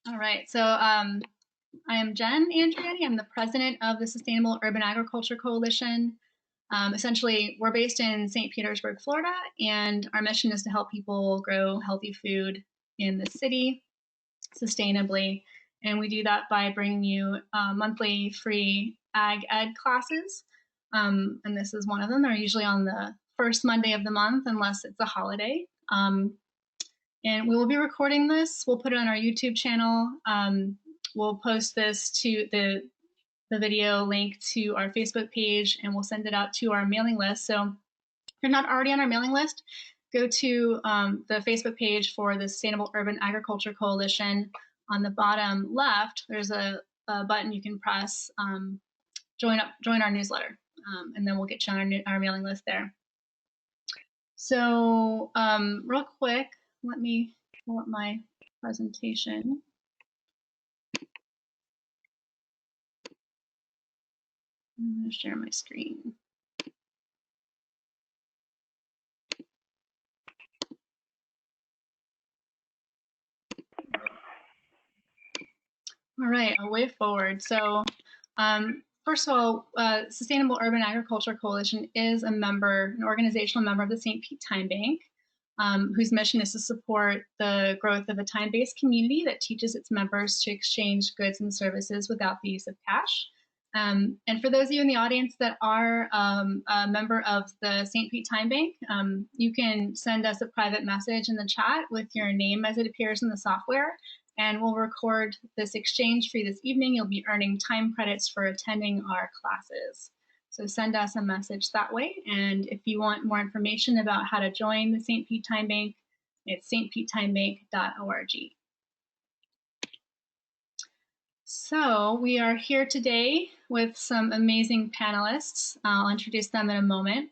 All right, so I am Jen Andriani. I'm the president of the Sustainable Urban Agriculture Coalition. Essentially, we're based in St. Petersburg, Florida, and our mission is to help people grow healthy food in the city sustainably. And we do that by bringing you monthly free ag ed classes. And this is one of them. They're usually on the first Monday of the month, unless it's a holiday. And we will be recording this. We'll put it on our YouTube channel. We'll post this to the video link to our Facebook page, and we'll send it out to our mailing list. So if you're not already on our mailing list, go to the Facebook page for the Sustainable Urban Agriculture Coalition. On the bottom left, there's a button you can press, join our newsletter, and then we'll get you on our mailing list there. So real quick, let me pull up my presentation. I'm going to share my screen. All right, a way forward. So first of all, Sustainable Urban Agriculture Coalition is an organizational member of the St. Pete Time Bank, whose mission is to support the growth of a time-based community that teaches its members to exchange goods and services without the use of cash. And for those of you in the audience that are a member of the St. Pete Time Bank, you can send us a private message in the chat with your name as it appears in the software, and we'll record this exchange for you this evening. You'll be earning time credits for attending our classes. So send us a message that way. And if you want more information about how to join the St. Pete Time Bank, it's stpetetimebank.org. So we are here today with some amazing panelists. I'll introduce them in a moment.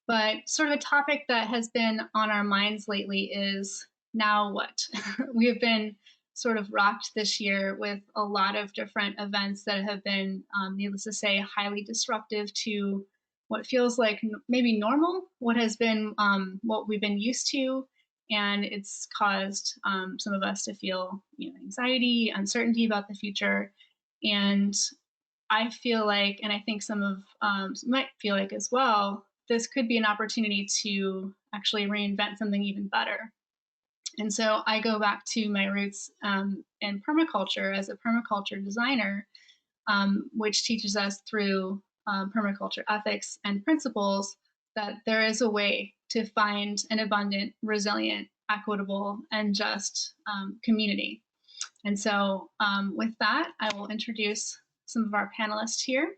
But sort of a topic that has been on our minds lately is, now what? We have been sort of rocked this year with a lot of different events that have been, needless to say, highly disruptive to what feels like maybe normal, what has been what we've been used to. And it's caused some of us to feel anxiety, uncertainty about the future. And I feel like, and I think some of might feel like as well, this could be an opportunity to actually reinvent something even better. And so I go back to my roots in permaculture as a permaculture designer, which teaches us through permaculture ethics and principles that there is a way to find an abundant, resilient, equitable, and just community. And so with that, I will introduce some of our panelists here.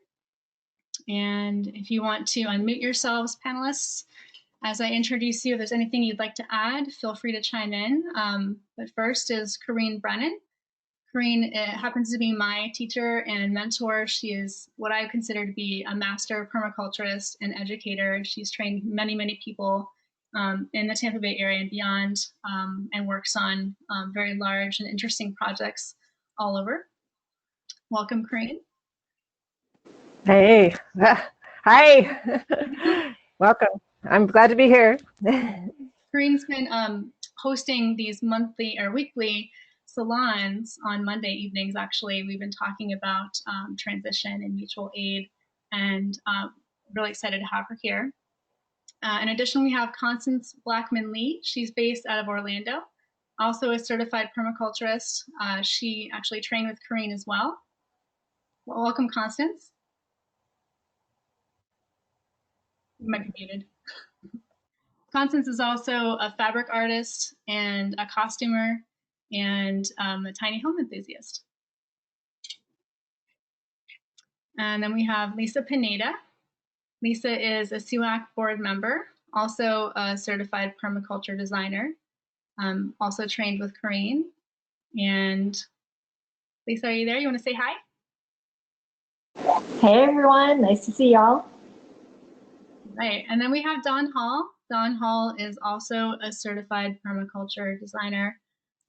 And if you want to unmute yourselves, panelists, as I introduce you, if there's anything you'd like to add, feel free to chime in. But first is Corinne Brennan. Corinne happens to be my teacher and mentor. She is what I consider to be a master permaculturist and educator. She's trained many, many people in the Tampa Bay area and beyond, and works on very large and interesting projects all over. Welcome, Corinne. Hey, hi, welcome. I'm glad to be here. Corinne's been hosting these monthly or weekly salons on Monday evenings. Actually, we've been talking about transition and mutual aid, and really excited to have her here. In addition, we have Constance Blackman-Lee. She's based out of Orlando, also a certified permaculturist. She actually trained with Corinne as well. Well, welcome, Constance. You might be muted. Constance is also a fabric artist and a costumer and a tiny home enthusiast. And then we have Lisa Pineda. Lisa is a SUAC board member, also a certified permaculture designer, also trained with Corinne. And Lisa, are you there? You want to say hi? Hey everyone, nice to see y'all. Right, and then we have Dawn Hall. Dawn Hall is also a certified permaculture designer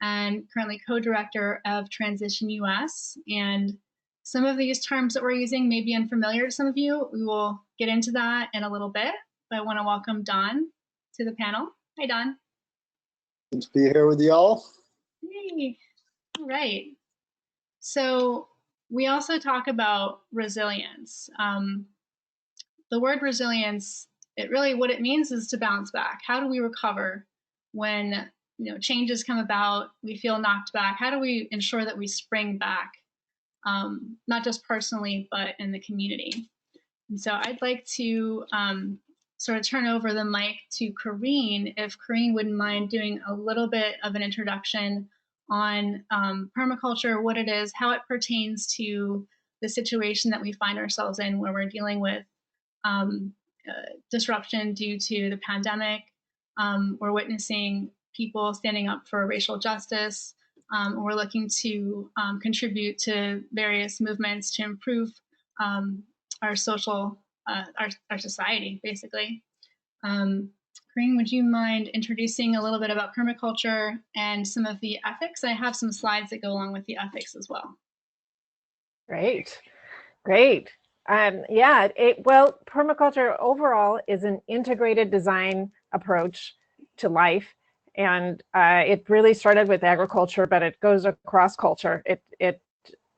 and currently co-director of Transition US. And some of these terms that we're using may be unfamiliar to some of you. We will get into that in a little bit, but I want to welcome Dawn to the panel. Hi, Dawn. Good to be here with y'all. Hey. right. So we also talk about resilience. The word resilience, it really, what it means is to bounce back. How do we recover when changes come about, we feel knocked back? How do we ensure that we spring back, not just personally, but in the community? And so I'd like to sort of turn over the mic to Corrine, if Corrine wouldn't mind doing a little bit of an introduction on permaculture, what it is, how it pertains to the situation that we find ourselves in, where we're dealing with disruption due to the pandemic. We're witnessing people standing up for racial justice. We're looking to contribute to various movements to improve our social, our society, basically. Corinne, would you mind introducing a little bit about permaculture and some of the ethics? I have some slides that go along with the ethics as well. Great, great. Well, permaculture overall is an integrated design approach to life. And it really started with agriculture, but it goes across culture. It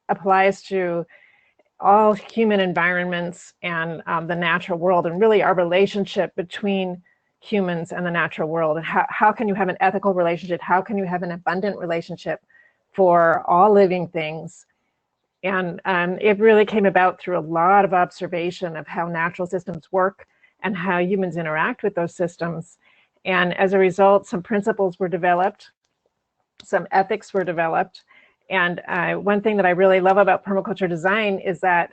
applies to all human environments and the natural world, and really our relationship between humans and the natural world. And how can you have an ethical relationship? How can you have an abundant relationship for all living things? And it really came about through a lot of observation of how natural systems work and how humans interact with those systems. And as a result, some principles were developed, some ethics were developed. And one thing that I really love about permaculture design is that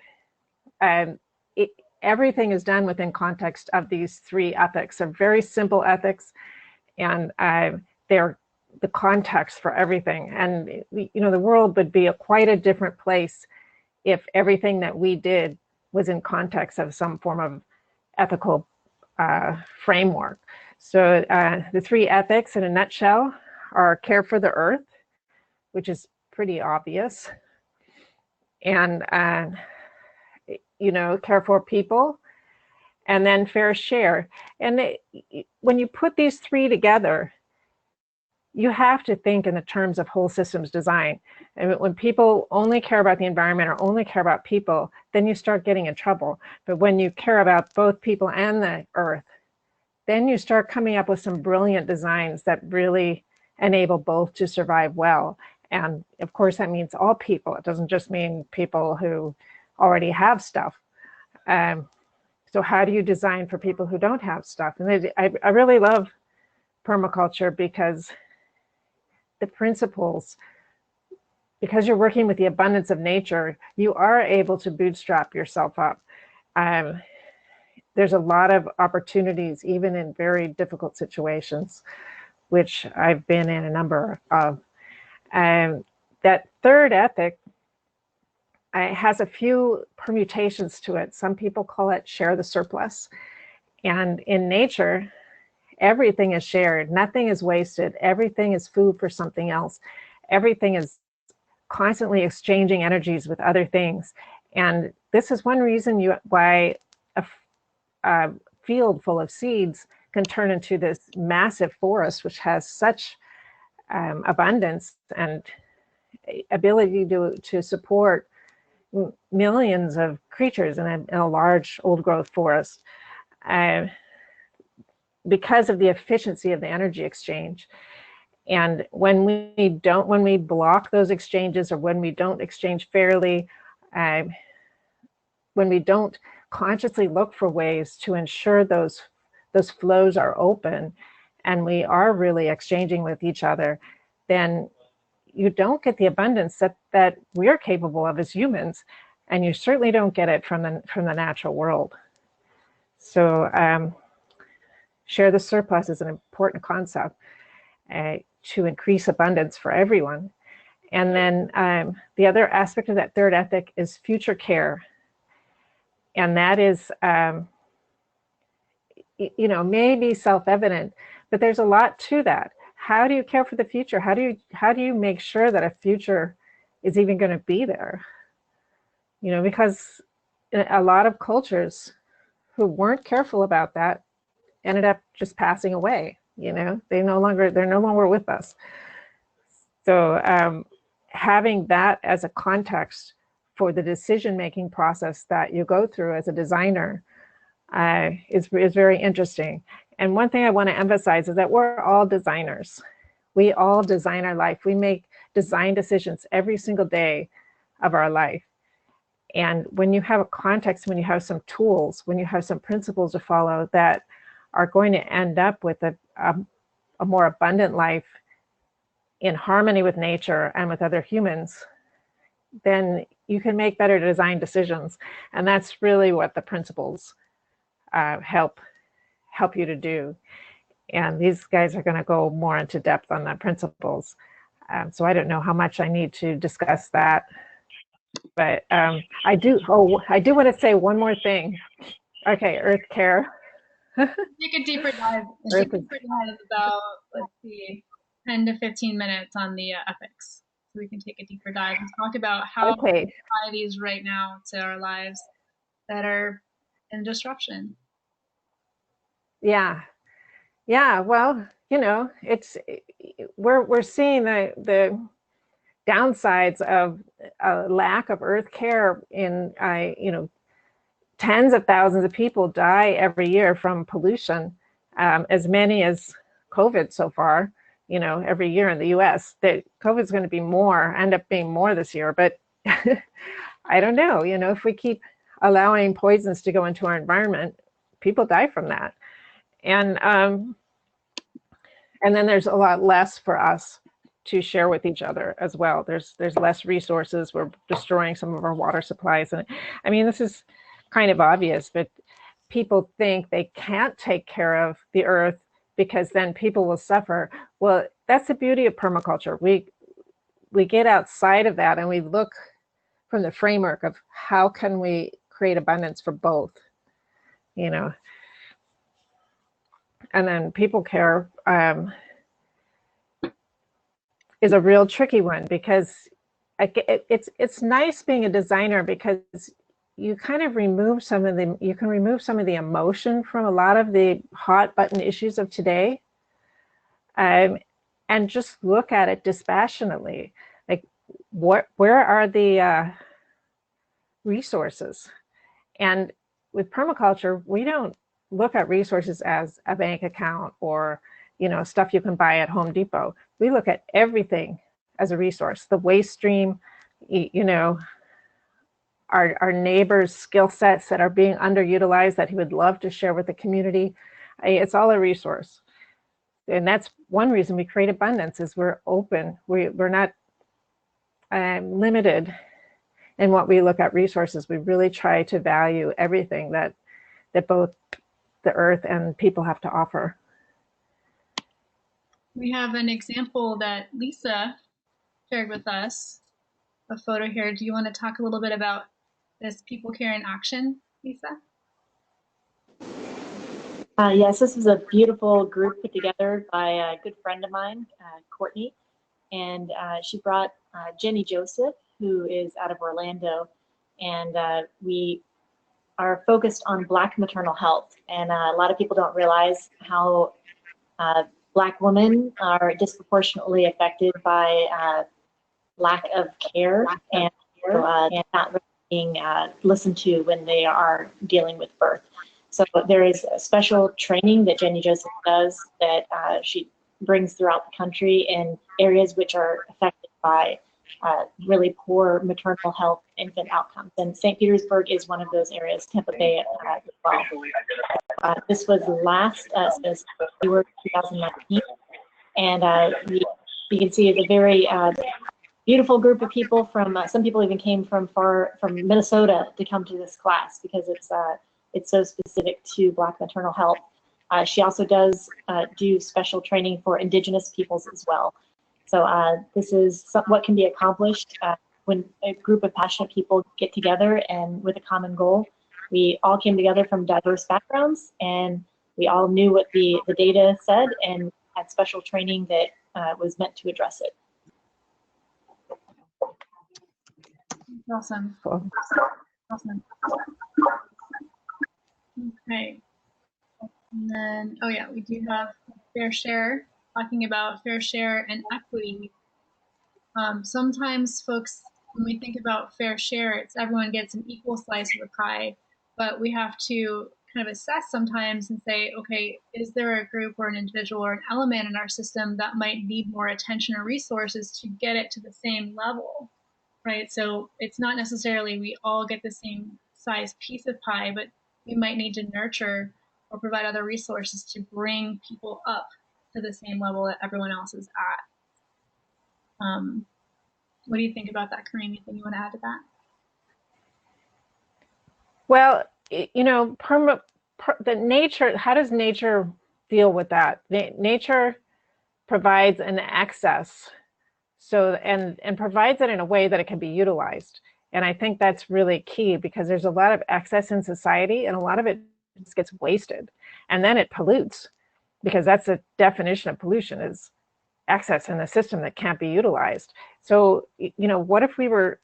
everything is done within context of these three ethics. They're very simple ethics, and they're the context for everything. And the world would be quite a different place if everything that we did was in context of some form of ethical framework. So the three ethics in a nutshell are care for the earth, which is pretty obvious, and care for people, and then fair share. And when you put these three together, you have to think in the terms of whole systems design. And when people only care about the environment or only care about people, then you start getting in trouble. But when you care about both people and the earth, then you start coming up with some brilliant designs that really enable both to survive well. And of course, that means all people. It doesn't just mean people who already have stuff. So how do you design for people who don't have stuff? And I really love permaculture because the principles, because you're working with the abundance of nature, you are able to bootstrap yourself up. There's a lot of opportunities, even in very difficult situations, which I've been in a number of. That third ethic has a few permutations to it. Some people call it share the surplus. And in nature, everything is shared. Nothing is wasted. Everything is food for something else. Everything is constantly exchanging energies with other things. And this is one reason why a field full of seeds can turn into this massive forest, which has such abundance and ability to support millions of creatures in a large old growth forest, because of the efficiency of the energy exchange. And when we block those exchanges, or when we don't exchange fairly, when we don't consciously look for ways to ensure those flows are open and we are really exchanging with each other, then you don't get the abundance that we're capable of as humans, and you certainly don't get it from the natural world. So share the surplus is an important concept to increase abundance for everyone. And then the other aspect of that third ethic is future care. And that is, maybe self-evident, but there's a lot to that. How do you care for the future? How do you make sure that a future is even going to be there? Because a lot of cultures who weren't careful about that ended up just passing away. They're no longer with us. So having that as a context for the decision-making process that you go through as a designer is very interesting. And one thing I want to emphasize is that we're all designers. We all design our life. We make design decisions every single day of our life. And when you have a context, when you have some tools, when you have some principles to follow that are going to end up with a more abundant life in harmony with nature and with other humans, then you can make better design decisions. And that's really what the principles help you to do. And these guys are going to go more into depth on the principles. So I don't know how much I need to discuss that. But I do want to say one more thing. Okay, Earth Care. Take a deeper dive. A deeper dive is about, let's see, 10 to 15 minutes on the ethics. So we can take a deeper dive and talk about how we apply these right now to our lives that are in disruption. Yeah. Well, we're seeing the downsides of a lack of Earth care in tens of thousands of people die every year from pollution, as many as COVID so far, every year in the US. That COVID's going to end up being more this year, but I don't know, if we keep allowing poisons to go into our environment, people die from that. And then there's a lot less for us to share with each other as well. There's less resources. We're destroying some of our water supplies. And I mean, this is kind of obvious, but people think they can't take care of the earth because then people will suffer. Well, that's the beauty of permaculture. We get outside of that and we look from the framework of how can we create abundance for both, and then people care is a real tricky one, because it's nice being a designer because you kind of remove some of the emotion from a lot of the hot button issues of today, and just look at it dispassionately. Like, where are the resources? And with permaculture, we don't look at resources as a bank account or stuff you can buy at Home Depot. We look at everything as a resource. The waste stream, our neighbor's skill sets that are being underutilized that he would love to share with the community. It's all a resource. And that's one reason we create abundance, is we're open. We're not limited in what we look at resources. We really try to value everything that both the earth and people have to offer. We have an example that Lisa shared with us, a photo here. Do you want to talk a little bit about this People Care in Action, Lisa? Yes, this is a beautiful group put together by a good friend of mine, Courtney, and she brought Jenny Joseph, who is out of Orlando, and we are focused on Black maternal health. And a lot of people don't realize how Black women are disproportionately affected by lack of care and not really being listened to when they are dealing with birth. So there is a special training that Jenny Joseph does that she brings throughout the country in areas which are affected by really poor maternal health infant outcomes. And St. Petersburg is one of those areas, Tampa Bay as well. This was last since February 2019. And you can see it's a very beautiful group of people from, some people even came from Minnesota to come to this class because it's so specific to Black maternal health. She also does do special training for Indigenous peoples as well. So this is what can be accomplished when a group of passionate people get together and with a common goal. We all came together from diverse backgrounds, and we all knew what the data said and had special training that was meant to address it. Awesome. Cool. Awesome. Okay. And then, oh yeah, we do have Fair Share, talking about fair share and equity Sometimes folks, when we think about fair share, it's everyone gets an equal slice of the pie, but we have to kind of assess sometimes and say, okay, is there a group or an individual or an element in our system that might need more attention or resources to get it to the same level, right? So it's not necessarily we all get the same size piece of pie, but we might need to nurture or provide other resources to bring people up to the same level that everyone else is at. What do you think about that, Kareem? Anything you want to add to that? Well, you know, the nature, how does nature deal with that? Nature provides an excess, so and provides it in a way that it can be utilized. And I think that's really key, because there's a lot of excess in society and a lot of it just gets wasted, and then it pollutes, because that's the definition of pollution, is excess in the system that can't be utilized. So, you know, what if we were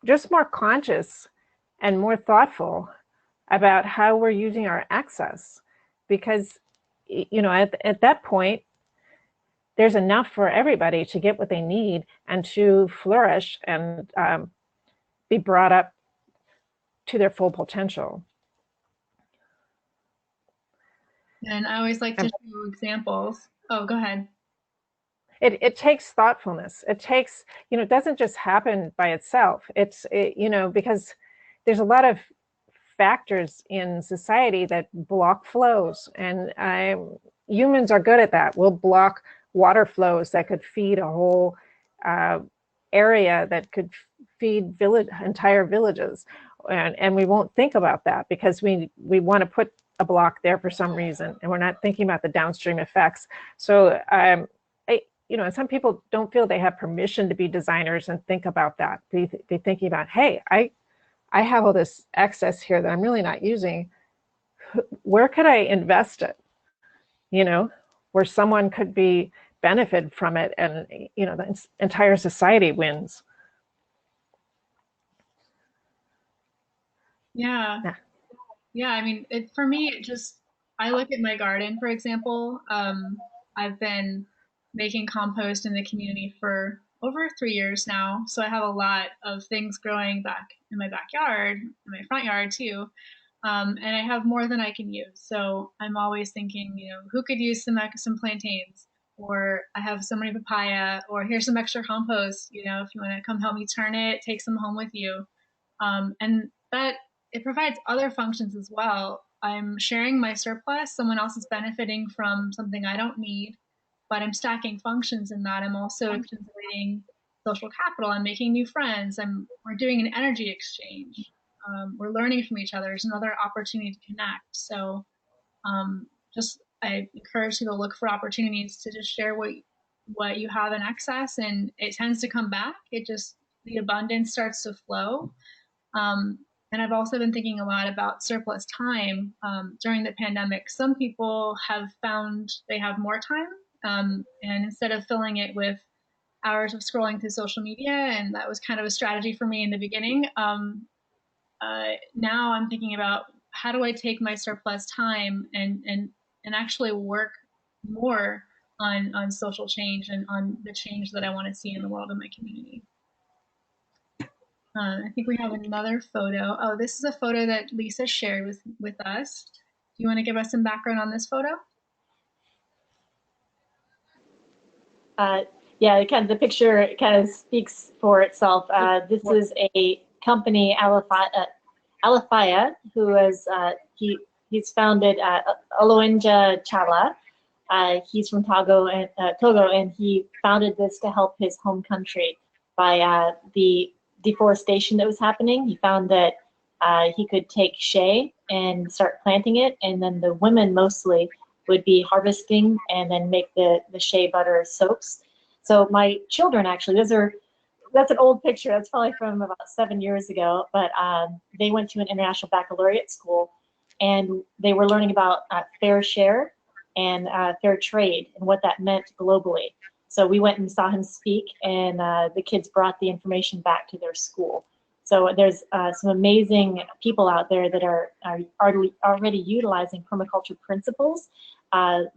just more conscious and more thoughtful about how we're using our access? Because, you know, at that point, there's enough for everybody to get what they need and to flourish and be brought up to their full potential. And I always like to show examples. Oh, go ahead. It takes thoughtfulness. It takes, you know, it doesn't just happen by itself. You know, because there's a lot of factors in society that block flows, and humans are good at that. We'll block water flows that could feed a whole area, that could feed entire villages, and we won't think about that because we want to put a block there for some reason, and we're not thinking about the downstream effects. So you know, some people don't feel they have permission to be designers and think about that. Be thinking about, hey, I have all this excess here that I'm really not using. Where could I invest it? You know, where someone could be benefit from it, and you know, the entire society wins. Yeah. Yeah. I mean, for me, I look at my garden, for example. I've been making compost in the community for over 3 years now. So I have a lot of things growing back in my backyard, in my front yard too. And I have more than I can use. So I'm always thinking, you know, who could use some plantains? Or I have so many papaya, or here's some extra compost, you know, if you want to come help me turn it, take some home with you. And that it provides other functions as well. I'm sharing my surplus. Someone else is benefiting from something I don't need, but I'm stacking functions in that. I'm also accumulating social capital. I'm making new friends. We're doing an energy exchange. We're learning from each other. There's another opportunity to connect. So just I encourage you to look for opportunities to just share what you have in excess, and it tends to come back. The abundance starts to flow. And I've also been thinking a lot about surplus time during the pandemic. Some people have found they have more time, and instead of filling it with hours of scrolling through social media, and that was kind of a strategy for me in the beginning. Now I'm thinking about how do I take my surplus time and actually work more on social change and on the change that I want to see in the world in my community. I think we have another photo. Oh, this is a photo that Lisa shared with us. Do you want to give us some background on this photo? Yeah, kind of the picture kind of speaks for itself. This is a company, Alafaya, who is he's founded Aloenja Chala. He's from Togo, and he founded this to help his home country by the deforestation that was happening. He found that he could take shea and start planting it, and then the women mostly would be harvesting and then make the shea butter soaps. So my children actually, that's an old picture. That's probably from about 7 years ago, but they went to an international baccalaureate school, and they were learning about fair share and fair trade and what that meant globally. So we went and saw him speak, and the kids brought the information back to their school. So there's some amazing people out there that are already utilizing permaculture principles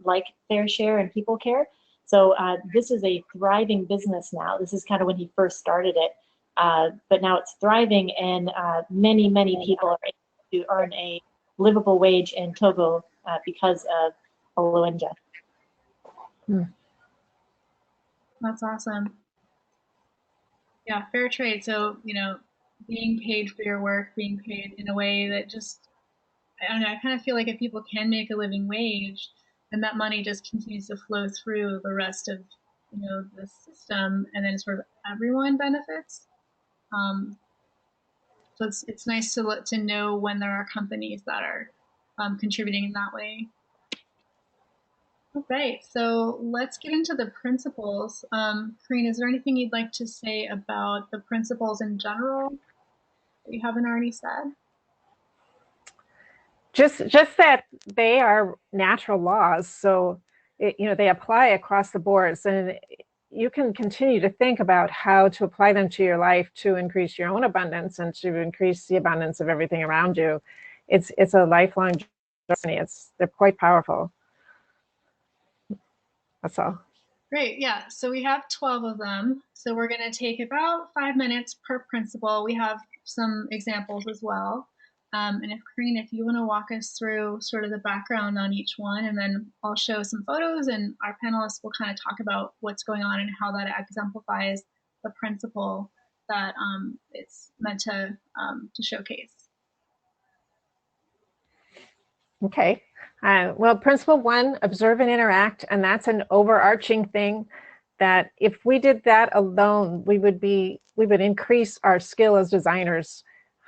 like fair share and people care So this is a thriving business now. This is kind of when he first started it, but now it's thriving, and many, many people are able to earn a livable wage in Togo because of Oluenja. That's awesome. Yeah, fair trade. So, being paid for your work, being paid in a way that just, I don't know, I kind of feel like if people can make a living wage, then that money just continues to flow through the rest of, the system, and then sort of everyone benefits. Um, so it's nice to know when there are companies that are contributing in that way. All right, so let's get into the principles. Karine, is there anything you'd like to say about the principles in general that you haven't already said? Just that they are natural laws, so they apply across the boards, and you can continue to think about how to apply them to your life to increase your own abundance and to increase the abundance of everything around you. It's a lifelong journey. They're quite powerful. That's all. Great, yeah. So we have 12 of them. So we're going to take about 5 minutes per principle. We have some examples as well. And Karine, if you want to walk us through sort of the background on each one, and then I'll show some photos, and our panelists will kind of talk about what's going on and how that exemplifies the principle that it's meant to showcase. Okay. Well, principle one, observe and interact, and that's an overarching thing that if we did that alone, we would increase our skill as designers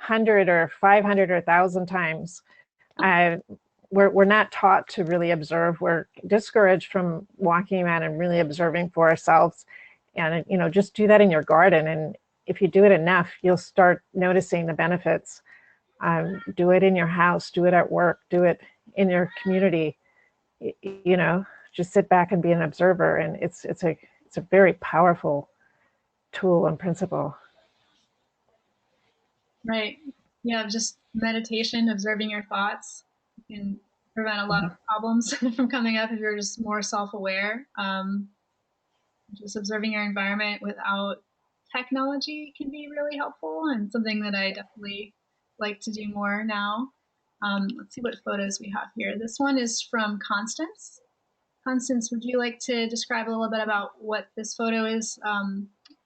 100 or 500 or 1,000 times. We're not taught to really observe. We're discouraged from walking around and really observing for ourselves. And just do that in your garden, and if you do it enough, you'll start noticing the benefits. Do it in your house, do it at work, do it in your community. Just sit back and be an observer, and it's a very powerful tool and principle. Right. Yeah, just meditation, observing your thoughts can prevent a lot of problems from coming up if you're just more self-aware. Just observing your environment without technology can be really helpful, and something that I definitely like to do more now. Let's see what photos we have here. This one is from Constance. Constance, would you like to describe a little bit about what this photo is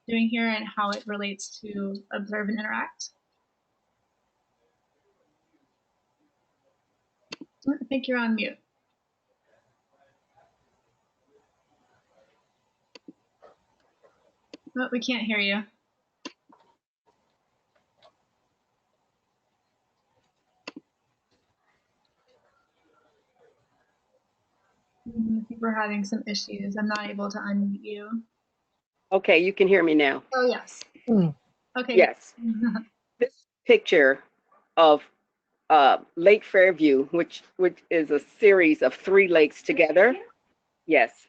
doing here and how it relates to observe and interact? I think you're on mute. Oh, we can't hear you. I think we're having some issues. I'm not able to unmute you. Okay, you can hear me now. Oh, yes. Okay. Yes. This picture of Lake Fairview, which is a series of 3 lakes together. Yes,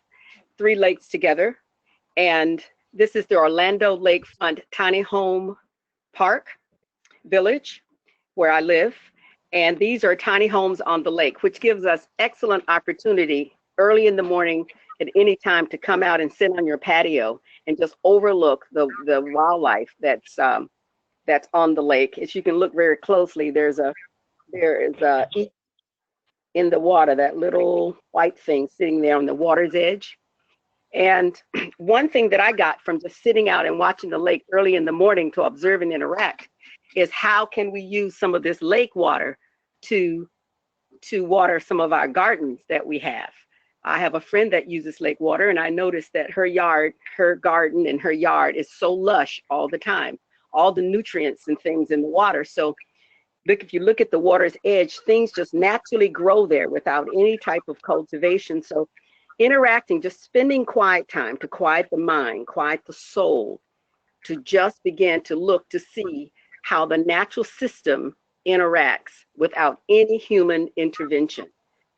3 lakes together. And this is the Orlando Lakefront Tiny Home Park Village where I live. And these are tiny homes on the lake, which gives us excellent opportunity early in the morning at any time to come out and sit on your patio and just overlook the wildlife that's on the lake. As you can look very closely, there is a in the water, that little white thing sitting there on the water's edge. And one thing that I got from just sitting out and watching the lake early in the morning to observe and interact is how can we use some of this lake water to water some of our gardens that we have. I have a friend that uses lake water, and I noticed that her garden and her yard is so lush all the time, all the nutrients and things in the water. So if you look at the water's edge, things just naturally grow there without any type of cultivation. So interacting, just spending quiet time to quiet the mind, quiet the soul, to just begin to look to see how the natural system interacts without any human intervention,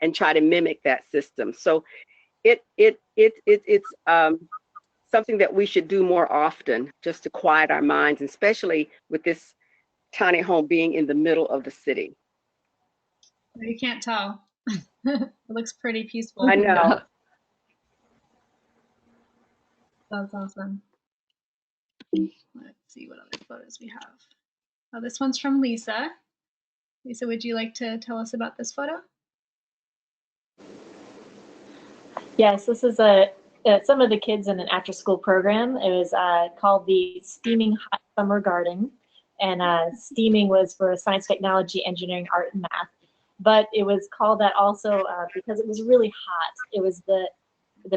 and try to mimic that system. So it's something that we should do more often, just to quiet our minds, especially with this tiny home being in the middle of the city. You can't tell. It looks pretty peaceful. I know. That's awesome. Let's see what other photos we have. Oh, this one's from Lisa. Lisa, would you like to tell us about this photo? Yes, this is some of the kids in an after-school program. It was called the Steaming Hot Summer Garden, and steaming was for science, technology, engineering, art, and math. But it was called that also because it was really hot. It was the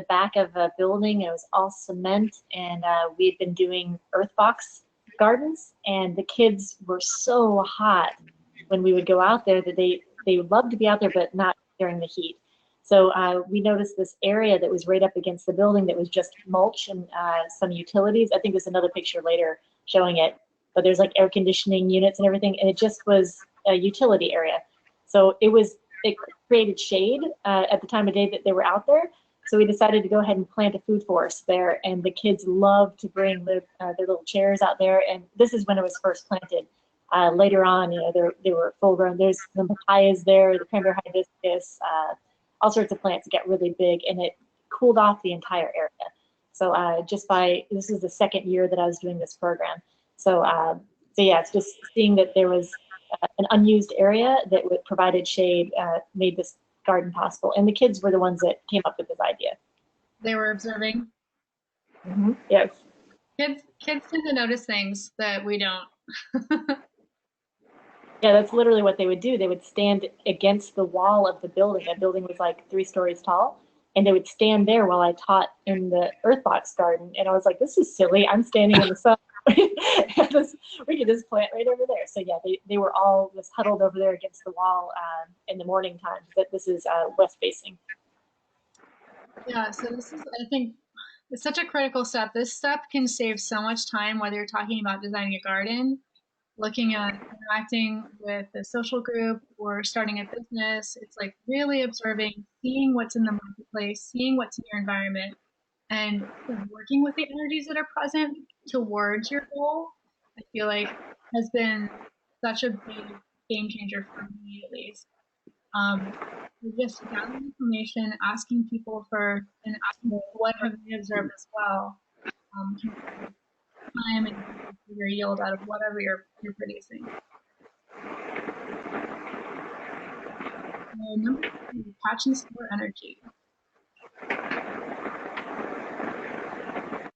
back of a building. It was all cement, and we had been doing earthbox gardens, and the kids were so hot when we would go out there that they loved to be out there, but not during the heat. So we noticed this area that was right up against the building that was just mulch and some utilities. I think there's another picture later showing it, but there's like air conditioning units and everything, and it just was a utility area. So it created shade at the time of day that they were out there. So we decided to go ahead and plant a food forest there, and the kids loved to bring their little chairs out there. And this is when it was first planted. Later on, you know, they were full grown. There's some papayas there, the cranberry hibiscus, all sorts of plants get really big, and it cooled off the entire area. So this is the second year that I was doing this program. So yeah, it's just seeing that there was an unused area that provided shade made this garden possible. And the kids were the ones that came up with this idea. They were observing. Mm-hmm. Yes. Kids tend to notice things that we don't. Yeah, that's literally what they would do. They would stand against the wall of the building. That building was like 3 stories tall. And they would stand there while I taught in the Earthbox garden. And I was like, this is silly. I'm standing in the sun. We could just plant right over there. So yeah, they were all just huddled over there against the wall in the morning time. But this is west facing. Yeah, so this is, I think, it's such a critical step. This step can save so much time, whether you're talking about designing a garden, looking at interacting with a social group, or starting a business. It's like really observing, seeing what's in the marketplace, seeing what's in your environment, and working with the energies that are present towards your goal. I feel like has been such a big game changer for me, at least. Um, just gathering information, asking people for, and what have they observed as well, can save time and your yield out of whatever you're producing. Number 2, catch and store energy.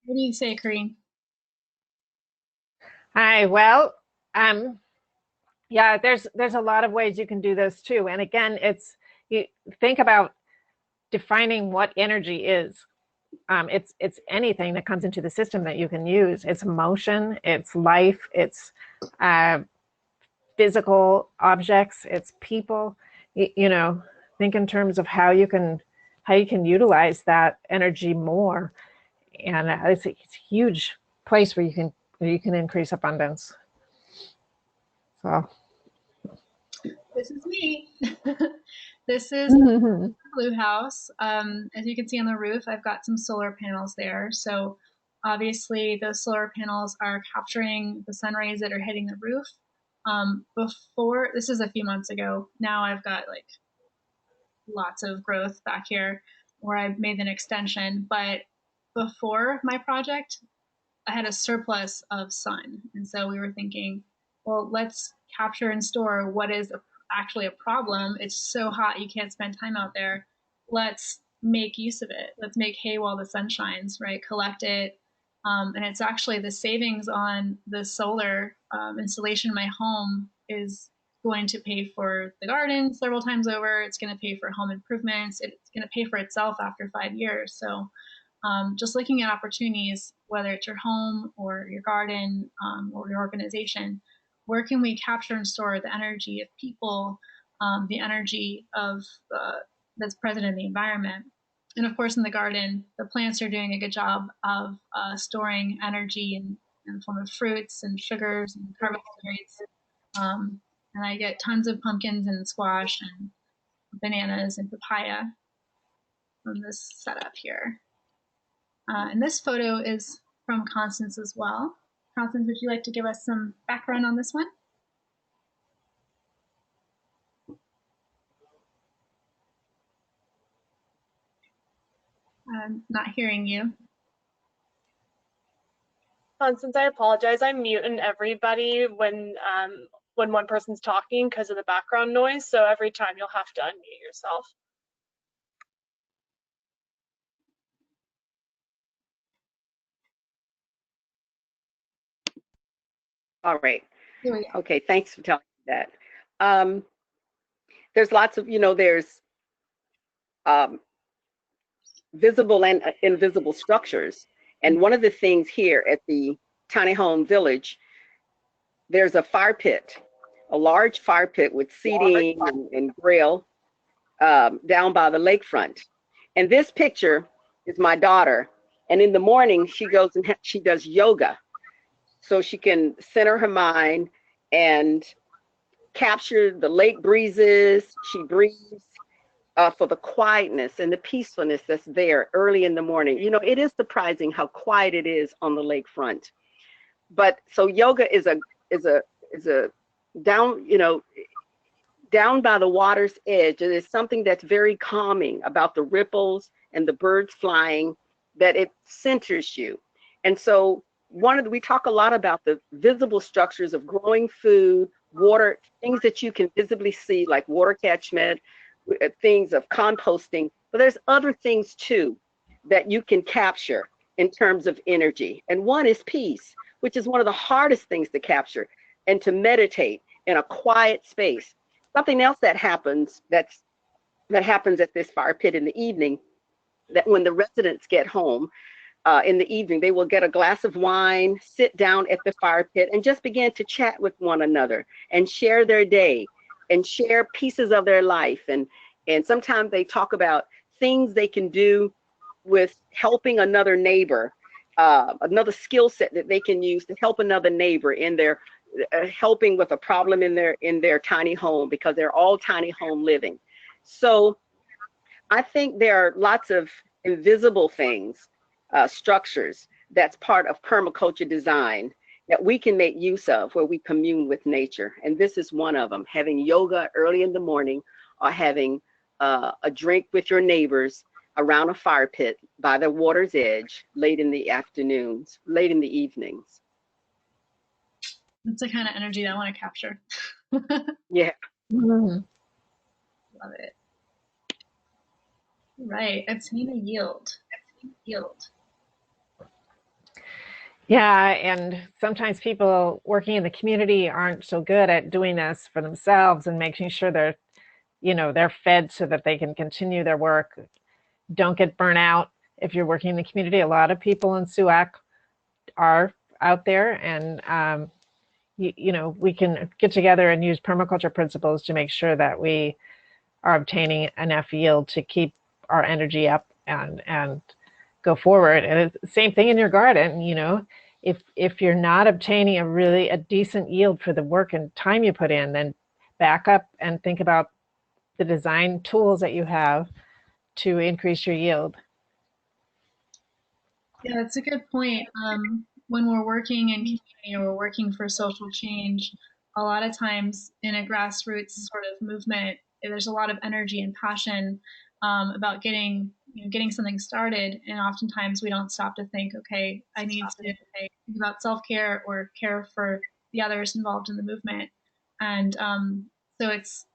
What do you say, Kareen? Hi, well, yeah, there's a lot of ways you can do this too. And again, you think about defining what energy is. It's anything that comes into the system that you can use. It's emotion, it's life, it's physical objects, it's people. You know, think in terms of how you can utilize that energy more. And it's a huge place where you can increase abundance. So This is me. This is a blue house. As you can see on the roof, I've got some solar panels there. So obviously those solar panels are capturing the sun rays that are hitting the roof. Before, this is a few months ago. Now I've got like lots of growth back here where I've made an extension. But before my project, I had a surplus of sun. And so we were thinking, well, let's capture and store what is actually a problem. It's so hot, you can't spend time out there. Let's make use of it. Let's make hay while the sun shines, right? Collect it. And it's actually the savings on the solar installation in my home is going to pay for the garden several times over. It's going to pay for home improvements. It's going to pay for itself after 5 years. So just looking at opportunities, whether it's your home or your garden or your organization, where can we capture and store the energy of people, the energy of that's present in the environment? And of course, in the garden, the plants are doing a good job of storing energy in the form of fruits and sugars and carbohydrates. And I get tons of pumpkins and squash and bananas and papaya from this setup here. And this photo is from Constance as well. Constance, would you like to give us some background on this one? I'm not hearing you. Constance, I apologize. I'm muting everybody when one person's talking because of the background noise. So every time you'll have to unmute yourself. All right. Here we go. Okay, thanks for telling me that. There's lots of, there's visible and invisible structures. And one of the things here at the tiny home village, there's a fire pit, a large fire pit with seating and grill down by the lakefront. And this picture is my daughter. And in the morning, she goes and she does yoga so she can center her mind and capture the lake breezes. She breathes for the quietness and the peacefulness that's there early in the morning. It is surprising how quiet it is on the lakefront. But so yoga is a down, down by the water's edge. It is something that's very calming about the ripples and the birds flying, that it centers you. And so we talk a lot about the visible structures of growing food, water, things that you can visibly see, like water catchment, things of composting, but there's other things too that you can capture in terms of energy. And one is peace, which is one of the hardest things to capture, and to meditate in a quiet space. Something else that happens that happens at this fire pit in the evening, that when the residents get home in the evening, they will get a glass of wine, sit down at the fire pit, and just begin to chat with one another and share their day and share pieces of their life. And sometimes they talk about things they can do with helping another neighbor, another skill set that they can use to help another neighbor in their helping with a problem in their tiny home, because they're all tiny home living. So I think there are lots of invisible things, structures that's part of permaculture design that we can make use of, where we commune with nature. And this is one of them: having yoga early in the morning, or having a drink with your neighbors around a fire pit by the water's edge late in the afternoons, late in the evenings. That's the kind of energy that I want to capture. Yeah. Mm. Love it. Right. Obtain a yield. Yeah, and sometimes people working in the community aren't so good at doing this for themselves and making sure they're fed so that they can continue their work. Don't get burnt out if you're working in the community. A lot of people in SUAC are out there, and we can get together and use permaculture principles to make sure that we are obtaining enough yield to keep our energy up and go forward. And it's the same thing in your garden. If you're not obtaining a decent yield for the work and time you put in, then back up and think about the design tools that you have to increase your yield. Yeah, that's a good point. When we're working in community or we're working for social change, a lot of times in a grassroots sort of movement, there's a lot of energy and passion about getting something started, and oftentimes we don't stop to think, okay, I need to think about self-care or care for the others involved in the movement. And so it's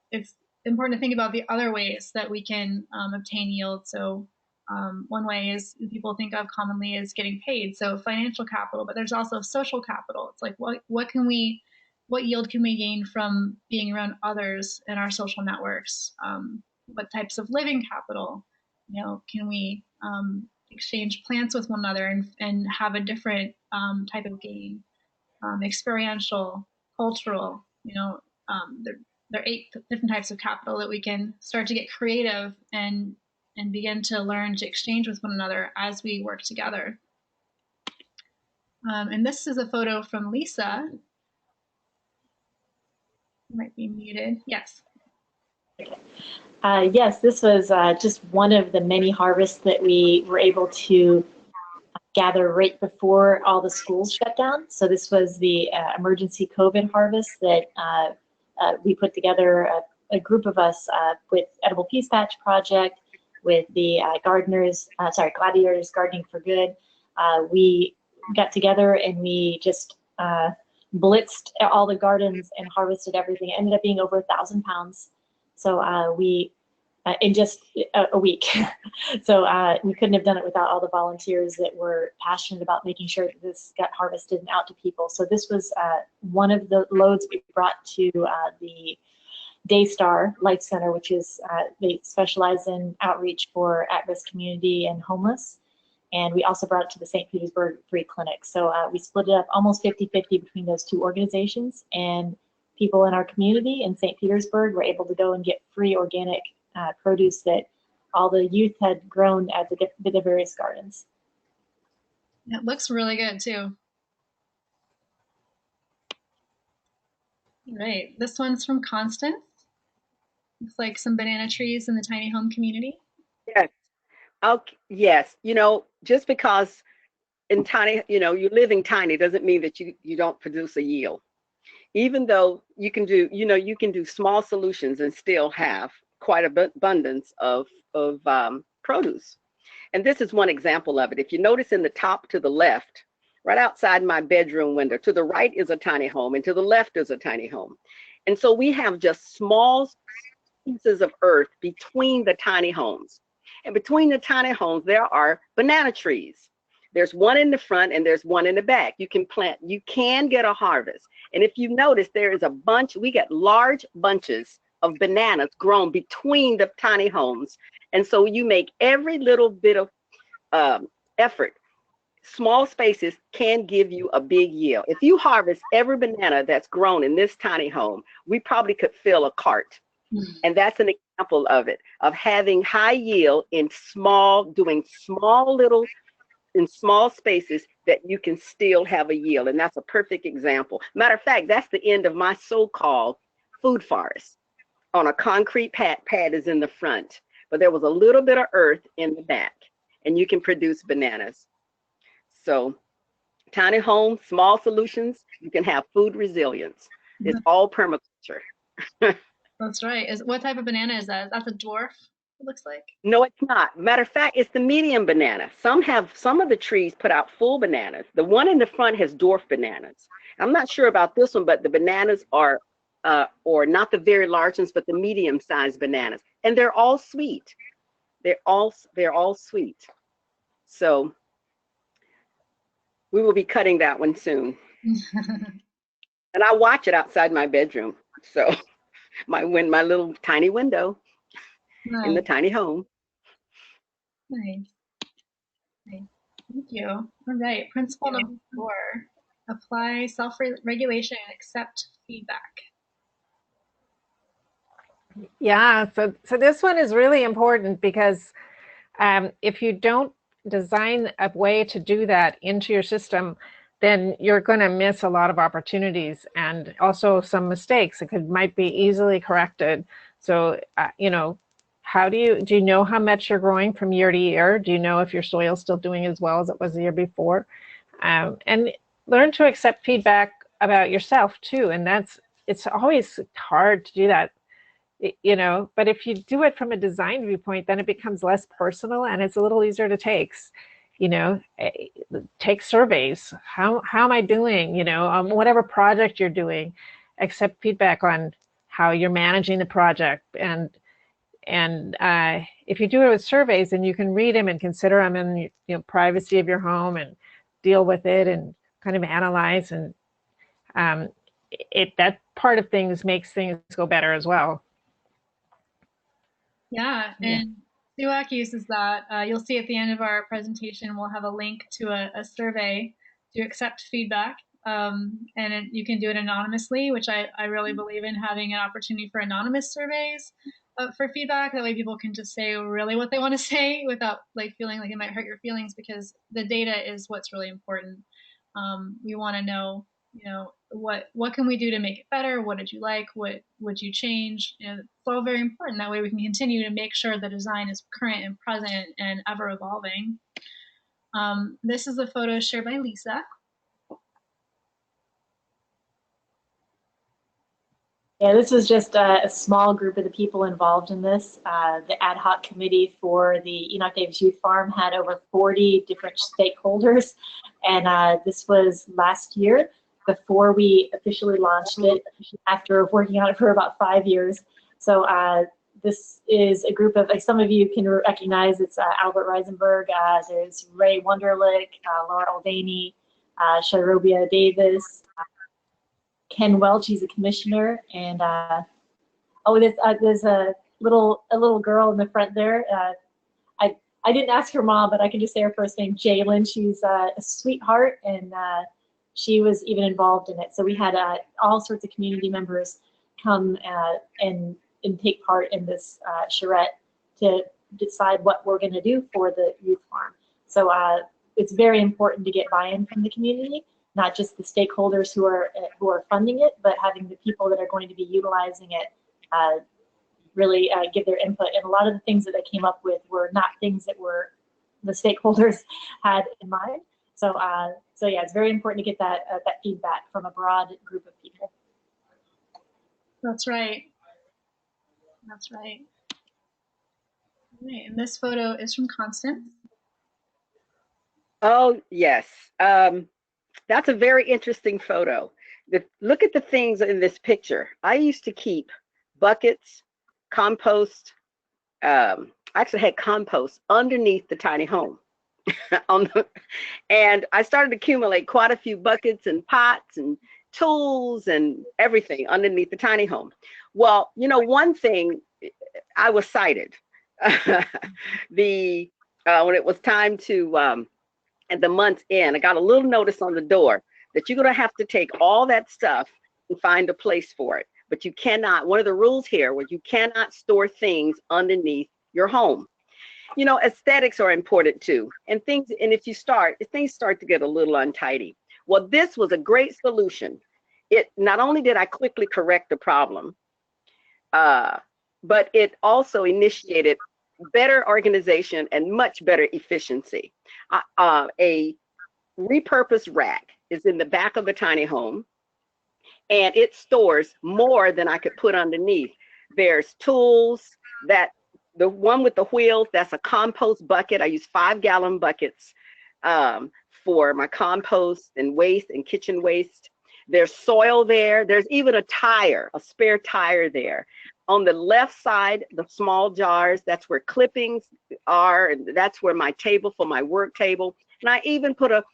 important to think about the other ways that we can obtain yield. So one way is people think of commonly is getting paid, so financial capital, but there's also social capital. It's like what yield can we gain from being around others in our social networks? What types of living capital, can we exchange plants with one another and have a different type of gain? Experiential, cultural, there are 8 different types of capital that we can start to get creative and begin to learn to exchange with one another as we work together. And this is a photo from Lisa. You might be muted. Yes. Yes, this was just one of the many harvests that we were able to gather right before all the schools shut down. So this was the emergency COVID harvest that we put together, a group of us with Edible Peace Patch Project, with the Gladiators Gardening for Good. We got together and we just blitzed all the gardens and harvested everything. It ended up being over 1,000 pounds. So we in just a week. So we couldn't have done it without all the volunteers that were passionate about making sure that this got harvested and out to people. So this was one of the loads we brought to the Daystar Life Center, which is, they specialize in outreach for at-risk community and homeless. And we also brought it to the St. Petersburg Free Clinic. So we split it up almost 50-50 between those two organizations, and people in our community in St. Petersburg were able to go and get free organic produce that all the youth had grown at the various gardens. It looks really good too. Right, this one's from Constance. Looks like some banana trees in the tiny home community. Yes. Okay. Yes. Just because in tiny, you're living tiny doesn't mean that you don't produce a yield. Even though you can do small solutions and still have quite an abundance of produce. And this is one example of it. If you notice in the top to the left, right outside my bedroom window, to the right is a tiny home and to the left is a tiny home. And so we have just small pieces of earth between the tiny homes. And between the tiny homes, there are banana trees. There's one in the front and there's one in the back. You can get a harvest. And if you notice, there is a bunch, we get large bunches of bananas grown between the tiny homes. And so you make every little bit of effort. Small spaces can give you a big yield. If you harvest every banana that's grown in this tiny home, we probably could fill a cart. And that's an example of it, of having high yield in doing in small spaces that you can still have a yield. And that's a perfect example. Matter of fact, that's the end of my so-called food forest. On a concrete pad is in the front, but there was a little bit of earth in the back, and you can produce bananas. So tiny homes, small solutions, you can have food resilience. It's all permaculture. That's right. What type of banana is that? That's a dwarf, it looks like. No, it's not. Matter of fact, it's the medium banana. Some of the trees put out full bananas. The one in the front has dwarf bananas. I'm not sure about this one, but the bananas are, or not the very large ones, but the medium-sized bananas, and they're all sweet. They're all sweet. So we will be cutting that one soon. And I watch it outside my bedroom. So my little tiny window in the tiny home. Nice. Nice. Thank you. All right. Principle number 4, apply self-regulation and accept feedback. Yeah, so this one is really important because if you don't design a way to do that into your system, then you're going to miss a lot of opportunities and also some mistakes. It might be easily corrected. So, do you know how much you're growing from year to year? Do you know if your soil's still doing as well as it was the year before? And learn to accept feedback about yourself too. And it's always hard to do that, but if you do it from a design viewpoint, then it becomes less personal and it's a little easier to take. Take surveys. How am I doing? Whatever project you're doing, accept feedback on how you're managing the project. And if you do it with surveys, then you can read them and consider them in privacy of your home and deal with it and kind of analyze. And that part of things makes things go better as well. Yeah, and SUAC uses that. You'll see at the end of our presentation, we'll have a link to a survey to accept feedback. And you can do it anonymously, which I really believe in, having an opportunity for anonymous surveys for feedback. That way people can just say really what they want to say without feeling like it might hurt your feelings, because the data is what's really important. We want to know, what can we do to make it better? What did you like? What would you change? It's all very important. That way we can continue to make sure the design is current and present and ever evolving. This is a photo shared by Lisa. Yeah, this was just a small group of the people involved in this. The ad hoc committee for the Enoch Davis Youth Farm had over 40 different stakeholders, and this was last year before we officially launched it after working on it for about 5 years. So this is a group of, like some of you can recognize, it's Albert Reisenberg, there's Ray Wunderlich, Laura Aldaney, Sharobia Davis, Ken Welch, he's a commissioner, and there's a little girl in the front there. I didn't ask her mom, but I can just say her first name, Jalen. She's a sweetheart, and she was even involved in it. So we had all sorts of community members come and take part in this charrette to decide what we're going to do for the youth farm. So it's very important to get buy-in from the community, not just the stakeholders who are funding it, but having the people that are going to be utilizing it really give their input. And a lot of the things that they came up with were not things that the stakeholders had in mind. So yeah, it's very important to get that feedback from a broad group of people. That's right. That's right. Okay, and this photo is from Constance. Oh, yes. That's a very interesting photo. Look at the things in this picture. I used to keep buckets, compost. I actually had compost underneath the tiny home. And I started to accumulate quite a few buckets and pots and tools and everything underneath the tiny home. Well, you know, one thing, I was cited. When it was time to, at the month's end, I got a little notice on the door that you're going to have to take all that stuff and find a place for it. But you cannot, one of the rules here was you cannot store things underneath your home. You know, aesthetics are important too. And if things start to get a little untidy. Well, this was a great solution. It not only did I quickly correct the problem, but it also initiated better organization and much better efficiency. A repurposed rack is in the back of a tiny home, and it stores more than I could put underneath. There's tools. The one with the wheels, that's a compost bucket. I use 5-gallon buckets for my compost and waste and kitchen waste. There's soil there. There's even a spare tire there. On the left side, the small jars, that's where clippings are, and that's where my table for my work table. And I even put a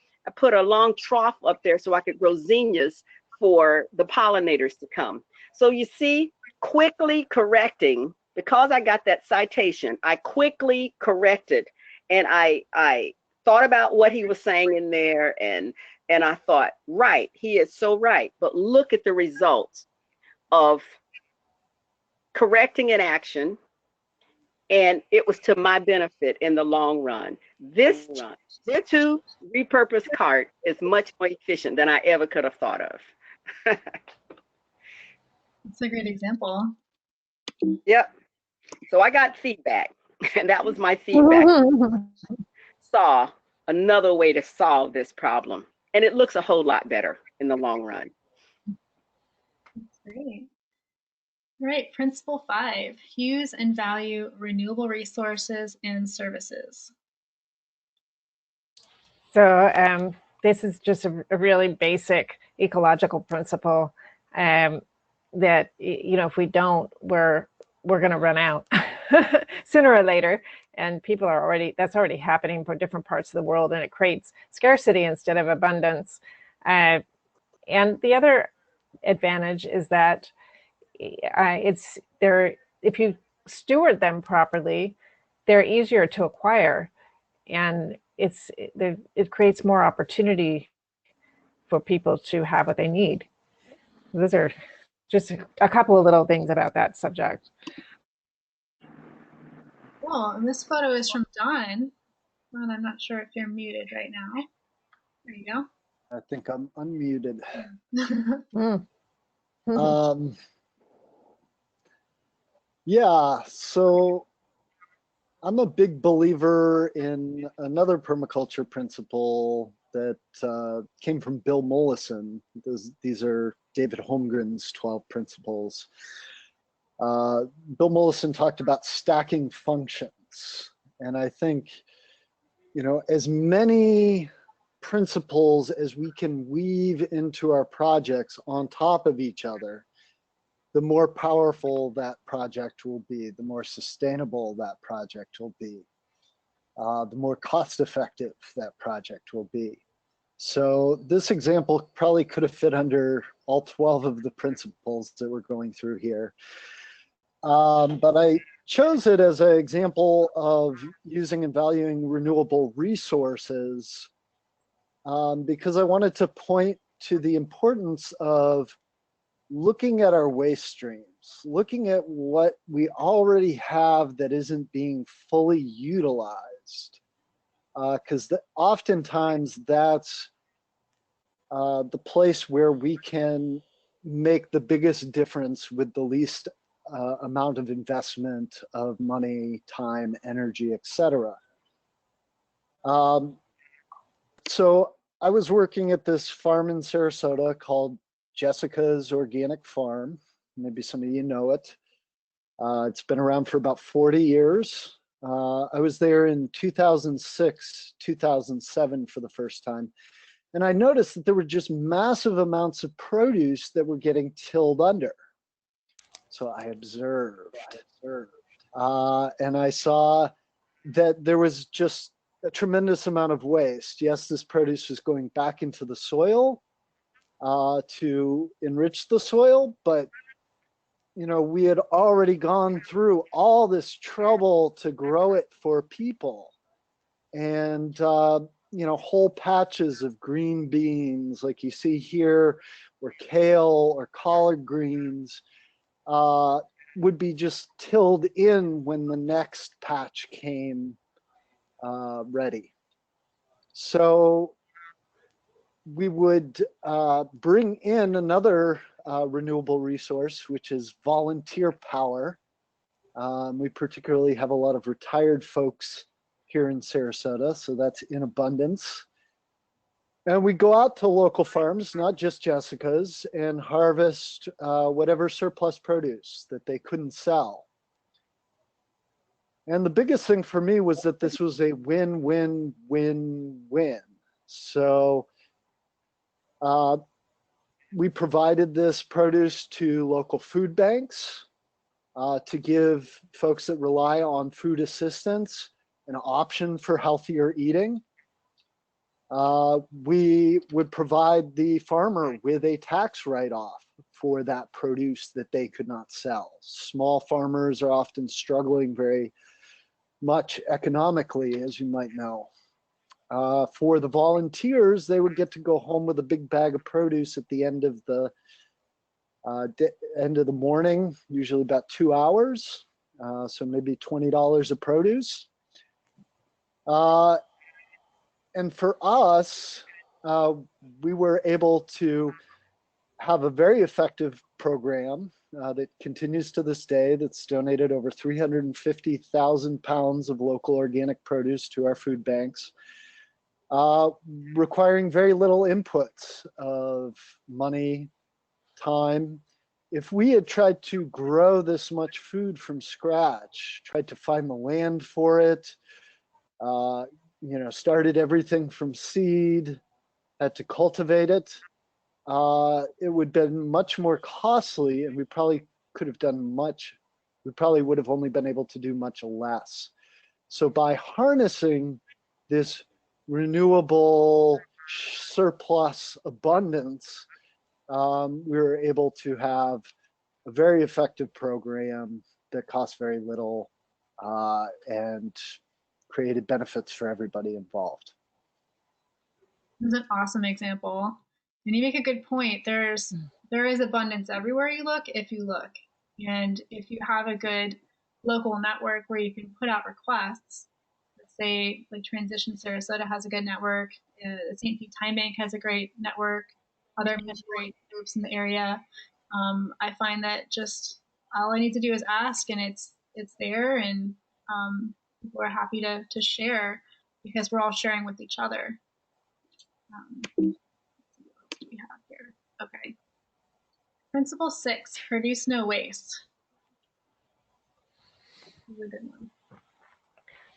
long trough up there so I could grow zinnias for the pollinators to come. So you see, quickly correcting, because I got that citation, I quickly corrected, and I thought about what he was saying in there, and I thought, right, he is so right. But look at the results of correcting an action, and it was to my benefit in the long run. This two repurposed cart is much more efficient than I ever could have thought of. It's a great example. Yep. So I got feedback, and that was my feedback. Saw another way to solve this problem, and it looks a whole lot better in the long run. That's great. All right, principle 5, use and value renewable resources and services. So this is just a really basic ecological principle that, you know, if we don't, we're going to run out sooner or later. And people that's already happening for different parts of the world, and it creates scarcity instead of abundance. And the other advantage is that if you steward them properly, they're easier to acquire, and it creates more opportunity for people to have what they need. Those are just a couple of little things about that subject. Cool. And this photo is from Dawn. Dawn, I'm not sure if you're muted right now. There you go. I think I'm unmuted. Yeah, so I'm a big believer in another permaculture principle that came from Bill Mollison. These are David Holmgren's 12 principles. Bill Mollison talked about stacking functions. And I think, as many principles as we can weave into our projects on top of each other, the more powerful that project will be, the more sustainable that project will be, the more cost-effective that project will be. So this example probably could have fit under all 12 of the principles that we're going through here. But I chose it as an example of using and valuing renewable resources because I wanted to point to the importance of looking at our waste streams, looking at what we already have that isn't being fully utilized. Because oftentimes that's the place where we can make the biggest difference with the least amount of investment of money, time, energy, etc. So I was working at this farm in Sarasota called Jessica's Organic Farm. Maybe some of you know it. It's been around for about 40 years. I was there in 2006, 2007 for the first time. And I noticed that there were just massive amounts of produce that were getting tilled under. So I observed. And I saw that there was just a tremendous amount of waste. Yes, this produce was going back into the soil to enrich the soil, but we had already gone through all this trouble to grow it for people. And whole patches of green beans like you see here, or kale or collard greens would be just tilled in when the next patch came ready. So we would bring in another renewable resource, which is volunteer power. We particularly have a lot of retired folks here in Sarasota, so that's in abundance. And we go out to local farms, not just Jessica's, and harvest whatever surplus produce that they couldn't sell. And the biggest thing for me was that this was a win-win-win-win. So we provided this produce to local food banks to give folks that rely on food assistance an option for healthier eating. We would provide the farmer with a tax write-off for that produce that they could not sell. Small farmers are often struggling very much economically, as you might know. For the volunteers, they would get to go home with a big bag of produce at the end of the morning, usually about 2 hours, so maybe $20 of produce. And for us, we were able to have a very effective program that continues to this day, that's donated over 350,000 pounds of local organic produce to our food banks, requiring very little inputs of money, time. If we had tried to grow this much food from scratch, tried to find the land for it, started everything from seed, had to cultivate it, it would have been much more costly, and we probably could have done much, we probably would have only been able to do much less. So by harnessing this renewable surplus abundance, we were able to have a very effective program that cost very little and created benefits for everybody involved. This is an awesome example. And you make a good point. There is abundance everywhere you look if you look. And if you have a good local network where you can put out requests, let's say like Transition Sarasota has a good network, the St. Pete Time Bank has a great network, other great groups in the area. I find that just all I need to do is ask, and it's there, and people are happy to share because we're all sharing with each other. What do we have here? Okay. Principle 6, produce no waste. This is a good one.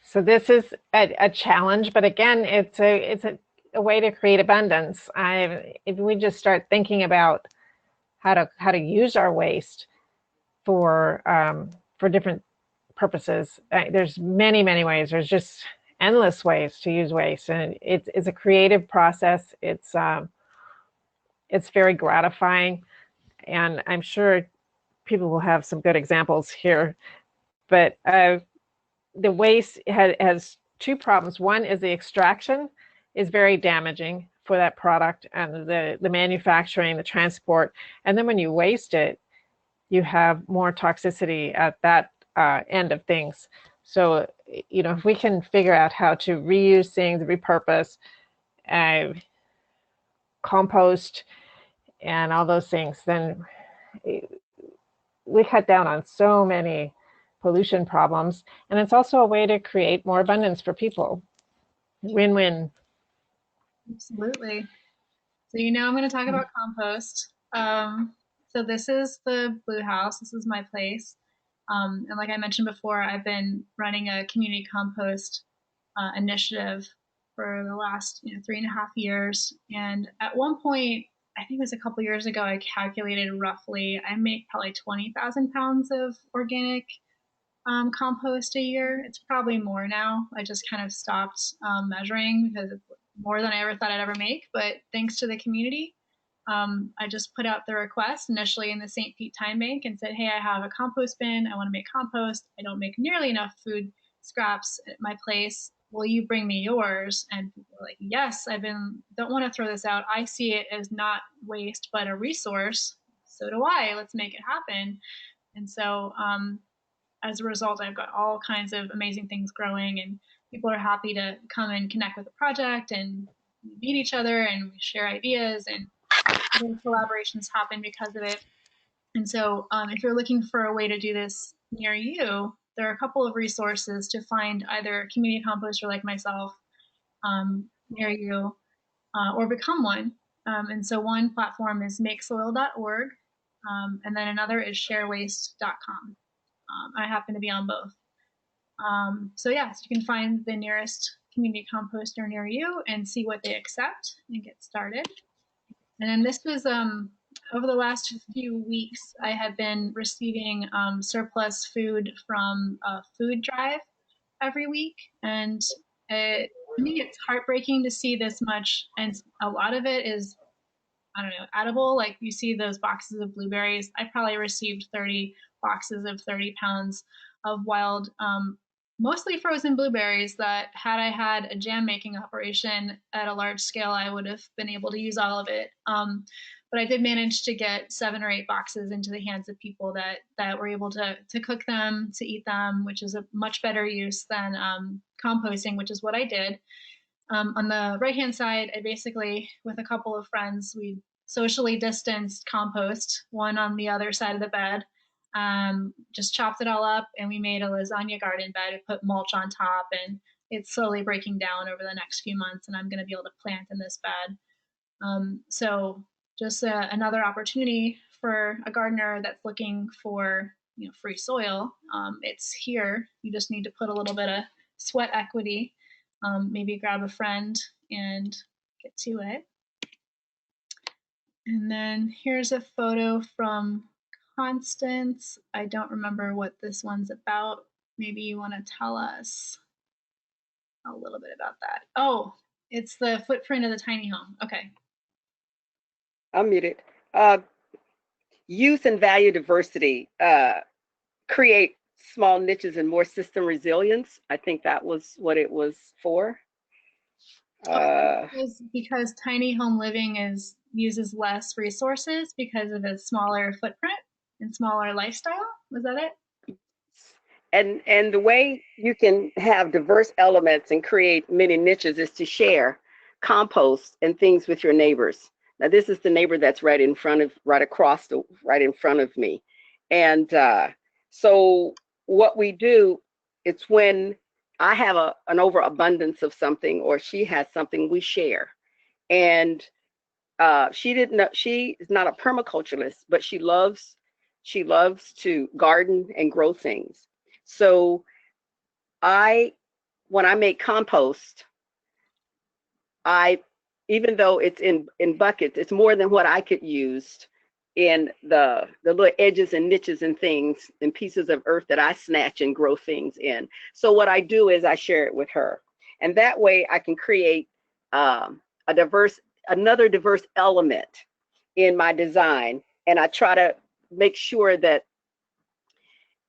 So this is a challenge, but again, it's a way to create abundance. If we just start thinking about how to use our waste for different purposes, there's many ways. There's just endless ways to use waste, and it's a creative process. It's very gratifying, and I'm sure people will have some good examples here. But the waste has two problems. One is the extraction is very damaging for that product, and the manufacturing, the transport, and then when you waste it, you have more toxicity at that end of things. So, if we can figure out how to reuse things, repurpose, compost, and all those things, then we cut down on so many pollution problems, and it's also a way to create more abundance for people. Win-win. Absolutely. So I'm going to talk about compost. So this is the Blue House. This is my place. And like I mentioned before, I've been running a community compost initiative for the last 3.5 years. And at one point, I think it was a couple years ago, I calculated roughly I make probably 20,000 pounds of organic compost a year. It's probably more now. I just kind of stopped measuring because it's more than I ever thought I'd ever make. But thanks to the community, I just put out the request initially in the St. Pete Time Bank and said, hey, I have a compost bin. I want to make compost. I don't make nearly enough food scraps at my place. Will you bring me yours? And people were like, yes, don't want to throw this out. I see it as not waste, but a resource. So do I. Let's make it happen. And so as a result, I've got all kinds of amazing things growing, and people are happy to come and connect with the project and meet each other, and we share ideas, and collaborations happen because of it. And so if you're looking for a way to do this near you, there are a couple of resources to find either a community composter like myself near you or become one. And so one platform is makesoil.org, and then another is sharewaste.com. I happen to be on both. So yes, you can find the nearest community composter near you and see what they accept and get started. And then this was over the last few weeks, I have been receiving surplus food from a food drive every week. And to me, it's heartbreaking to see this much. And a lot of it is, I don't know, edible. Like you see those boxes of blueberries. I probably received 30 boxes of 30 pounds of wild, mostly frozen blueberries that had I had a jam making operation at a large scale, I would have been able to use all of it. But I did manage to get 7 or 8 boxes into the hands of people that were able to cook them, to eat them, which is a much better use than composting, which is what I did. On the right-hand side, I basically, with a couple of friends, we socially distanced compost, one on the other side of the bed, just chopped it all up, and we made a lasagna garden bed. We put mulch on top, and it's slowly breaking down over the next few months, and I'm going to be able to plant in this bed. So just another opportunity for a gardener that's looking for free soil. It's here. You just need to put a little bit of sweat equity. Maybe grab a friend and get to it. And then here's a photo from Constance. I don't remember what this one's about. Maybe you want to tell us a little bit about that. Oh, it's the footprint of the tiny home. Okay. I'm muted. Youth and value diversity create small niches and more system resilience. I think that was what it was for. Because tiny home living uses less resources because of a smaller footprint and smaller lifestyle. Was that it? And the way you can have diverse elements and create many niches is to share compost and things with your neighbors. Now this is the neighbor that's right in front of me. And so what we do, it's when I have an overabundance of something or she has something, we share. And she didn't know, she is not a permaculturist, but she loves to garden and grow things. So I, when I make compost, I, even though it's in buckets, it's more than what I could use in the little edges and niches and things and pieces of earth that I snatch and grow things in. So what I do is I share it with her, and that way I can create a diverse, another diverse element in my design, and I try to make sure that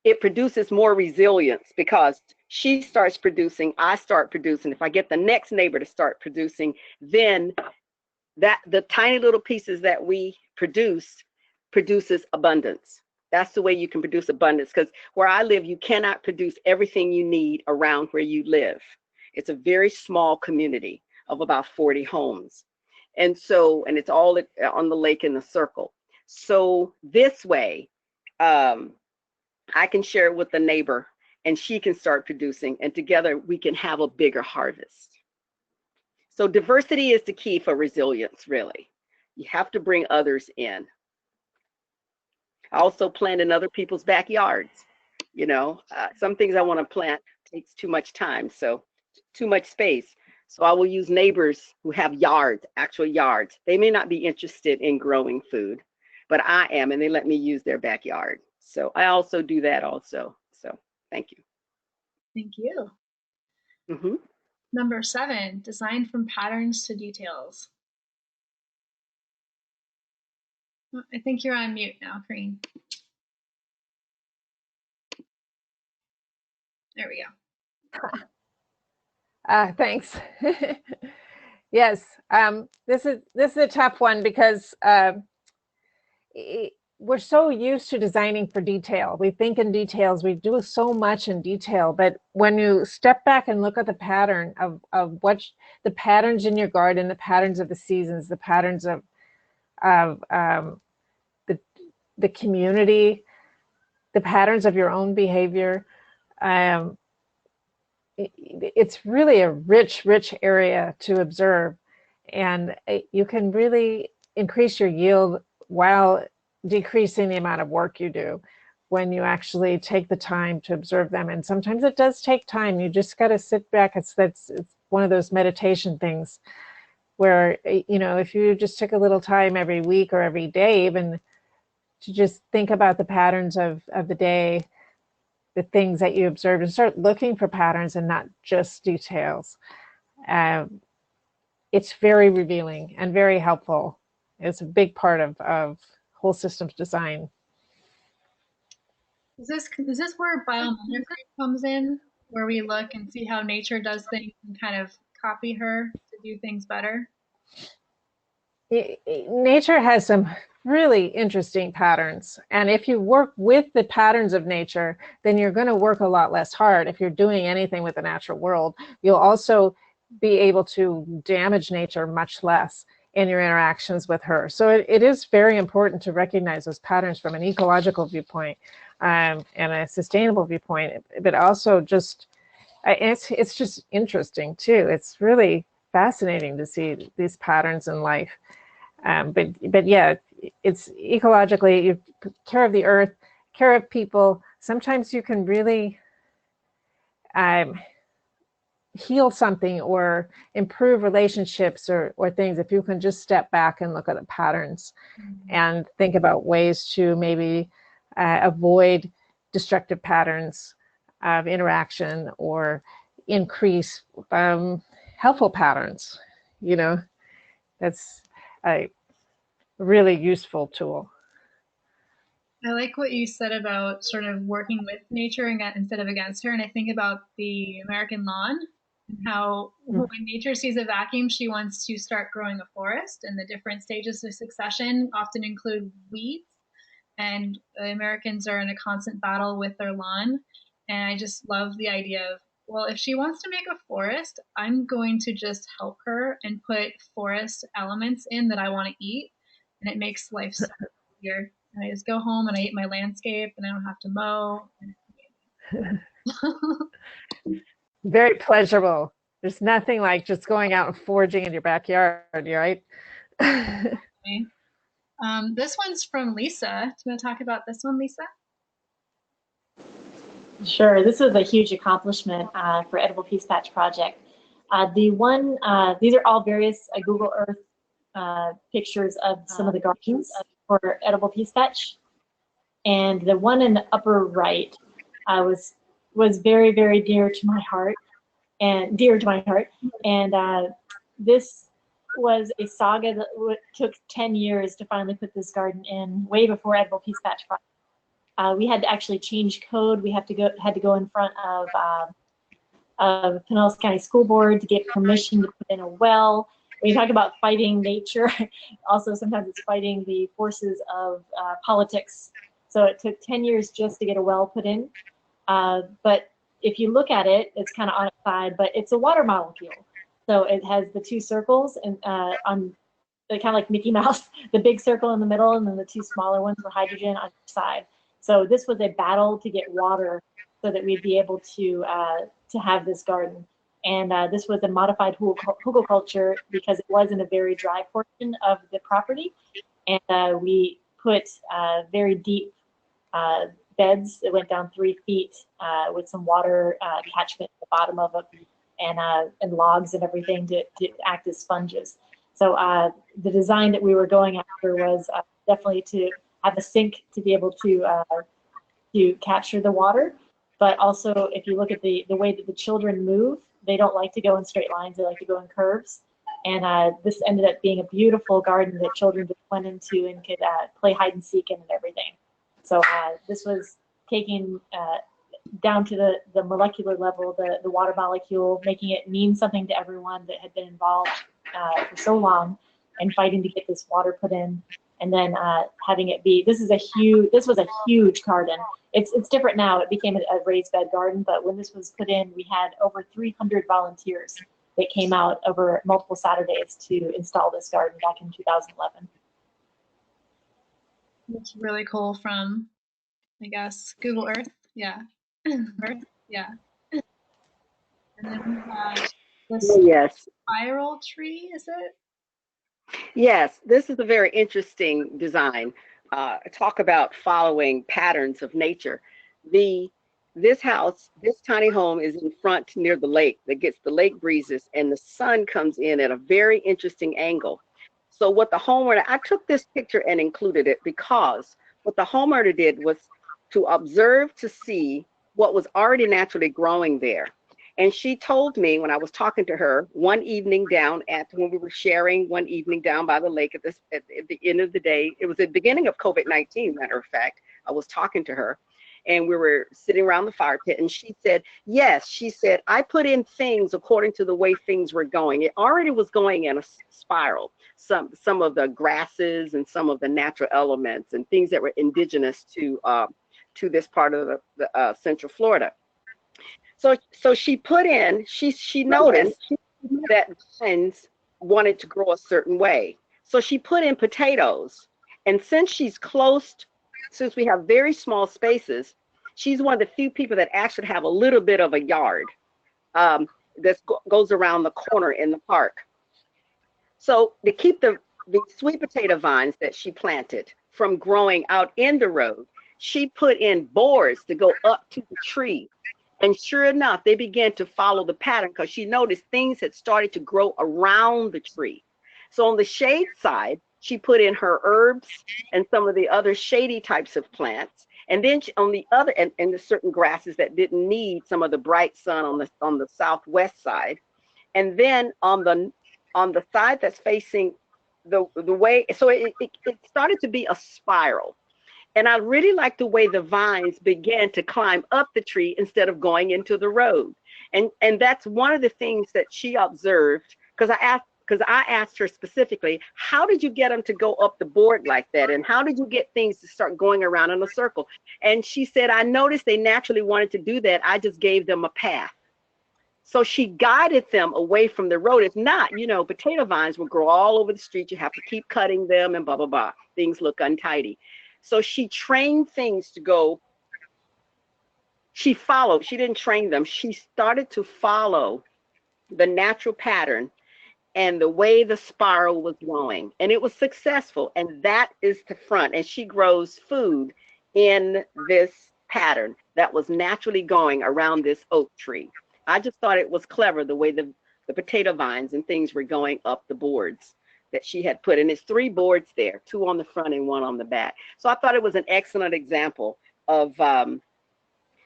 it produces more resilience, because she starts producing, I start producing. If I get the next neighbor to start producing, then that the tiny little pieces that we produces abundance. That's the way you can produce abundance, because where I live, you cannot produce everything you need around where you live. It's a very small community of about 40 homes. And so, and it's all on the lake in the circle. So this way, I can share it with the neighbor and she can start producing, and together we can have a bigger harvest. So diversity is the key for resilience, really. You have to bring others in. I also plant in other people's backyards. You know, some things I want to plant takes too much time, so too much space. So I will use neighbors who have yards, actual yards. They may not be interested in growing food, but I am, and they let me use their backyard. So I also do that also. So thank you. Thank you. Mm-hmm. Number 7, design from patterns to details. I think you're on mute now, Karine. There we go. Thanks. Yes, this is a tough one because we're so used to designing for detail. We think in details, we do so much in detail, but when you step back and look at the pattern of what the patterns in your garden, the patterns of the seasons, the patterns of the community, the patterns of your own behavior, it's really a rich area to observe, and you can really increase your yield while decreasing the amount of work you do when you actually take the time to observe them. And sometimes it does take time. You just got to sit back. It's one of those meditation things where, you know, if you just took a little time every week or every day even to just think about the patterns of the day, the things that you observe, and start looking for patterns and not just details. It's very revealing and very helpful. It's a big part of whole systems design. Is this where biomimicry comes in, where we look and see how nature does things and kind of copy her to do things better? Nature has some really interesting patterns, and if you work with the patterns of nature, then you're going to work a lot less hard. If you're doing anything with the natural world, you'll also be able to damage nature much less in your interactions with her. So it is very important to recognize those patterns from an ecological viewpoint and a sustainable viewpoint, but also just it's just interesting too. It's really fascinating to see these patterns in life. But yeah, it's ecologically, you care of the earth, care of people. Sometimes you can really heal something or improve relationships or things if you can just step back and look at the patterns and think about ways to maybe avoid destructive patterns of interaction or increase helpful patterns. You know, that's a really useful tool. I like what you said about sort of working with nature instead of against her. And I think about the American lawn and how when nature sees a vacuum, she wants to start growing a forest. And the different stages of succession often include weeds. And Americans are in a constant battle with their lawn. And I just love the idea of, well, if she wants to make a forest, I'm going to just help her and put forest elements in that I want to eat. And it makes life so easier. And I just go home and I eat my landscape and I don't have to mow. Very pleasurable. There's nothing like just going out and foraging in your backyard, right? Okay. This one's from Lisa. Do you want to talk about this one, Lisa? Sure, this was a huge accomplishment for Edible Peace Patch Project. These are all various Google Earth pictures of some of the gardens for Edible Peace Patch. And the one in the upper right was very, very dear to my heart, and this was a saga that took 10 years to finally put this garden in, way before Edible Peace Patch Project. We had to actually change code. We had to go in front of Pinellas County School Board to get permission to put in a well. When you talk about fighting nature, also sometimes it's fighting the forces of politics. So it took 10 years just to get a well put in. But if you look at it, it's kind of on its side, but it's a water molecule. So it has the two circles and on kind of like Mickey Mouse, the big circle in the middle, and then the two smaller ones for hydrogen on each side. So this was a battle to get water so that we'd be able to have this garden. And this was a modified hugelkultur because it was in a very dry portion of the property. And we put very deep beds that went down 3 feet with some water catchment at the bottom of it and logs and everything to act as sponges. So the design that we were going after was definitely to have a sink to be able to capture the water. But also, if you look at the way that the children move, they don't like to go in straight lines. They like to go in curves. And this ended up being a beautiful garden that children just went into and could play hide and seek in and everything. So this was taking down to the molecular level, the water molecule, making it mean something to everyone that had been involved for so long and fighting to get this water put in. And then having it be, this was a huge garden. It's different now. It became a raised bed garden, but when this was put in, we had over 300 volunteers that came out over multiple Saturdays to install this garden back in 2011. It's really cool from, I guess, Google Earth. Yeah. Earth. Yeah. And then we have this Yes. spiral tree, is it? Yes, this is a very interesting design. Talk about following patterns of nature. This house, this tiny home is in front near the lake that gets the lake breezes, and the sun comes in at a very interesting angle. So what the homeowner, I took this picture and included it because what the homeowner did was to observe to see what was already naturally growing there. And she told me when I was talking to her one evening when we were sharing one evening down by the lake at the end of the day, it was the beginning of COVID-19, matter of fact, I was talking to her and we were sitting around the fire pit and she said, yes, she said, I put in things according to the way things were going. It already was going in a spiral. Some of the grasses and some of the natural elements and things that were indigenous to this part of the Central Florida. So she put in, she noticed that vines wanted to grow a certain way. So she put in potatoes. And since since we have very small spaces, she's one of the few people that actually have a little bit of a yard that goes around the corner in the park. So to keep the sweet potato vines that she planted from growing out in the road, she put in boards to go up to the tree. And sure enough, they began to follow the pattern because she noticed things had started to grow around the tree. So on the shade side, she put in her herbs and some of the other shady types of plants. And then on the other, and the certain grasses that didn't need some of the bright sun on the southwest side. And then on the side that's facing the way, so it started to be a spiral. And I really like the way the vines began to climb up the tree instead of going into the road. And that's one of the things that she observed, because I asked her specifically, how did you get them to go up the board like that? And how did you get things to start going around in a circle? And she said, I noticed they naturally wanted to do that. I just gave them a path. So she guided them away from the road. If not, potato vines will grow all over the street. You have to keep cutting them and blah, blah, blah. Things look untidy. So she trained things to go. She didn't train them. She started to follow the natural pattern and the way the spiral was going. And it was successful. And that is the front. And she grows food in this pattern that was naturally going around this oak tree. I just thought it was clever the way the potato vines and things were going up the boards that she had put. And it's 3 boards there, 2 on the front and 1 on the back. So I thought it was an excellent example of,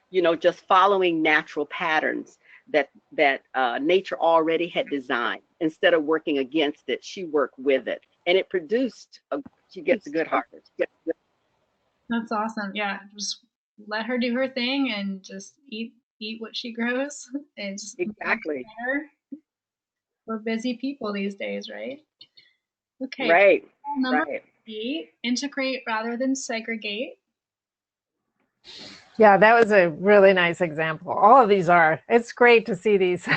you know, just following natural patterns that nature already had designed. Instead of working against it, she worked with it, and it produced. She gets a good harvest. That's awesome. Yeah, just let her do her thing and just eat what she grows and just make it Exactly. better. We're busy people these days, right? Okay, Right. number Right. 8, integrate rather than segregate. Yeah, that was a really nice example. All of these are. It's great to see these.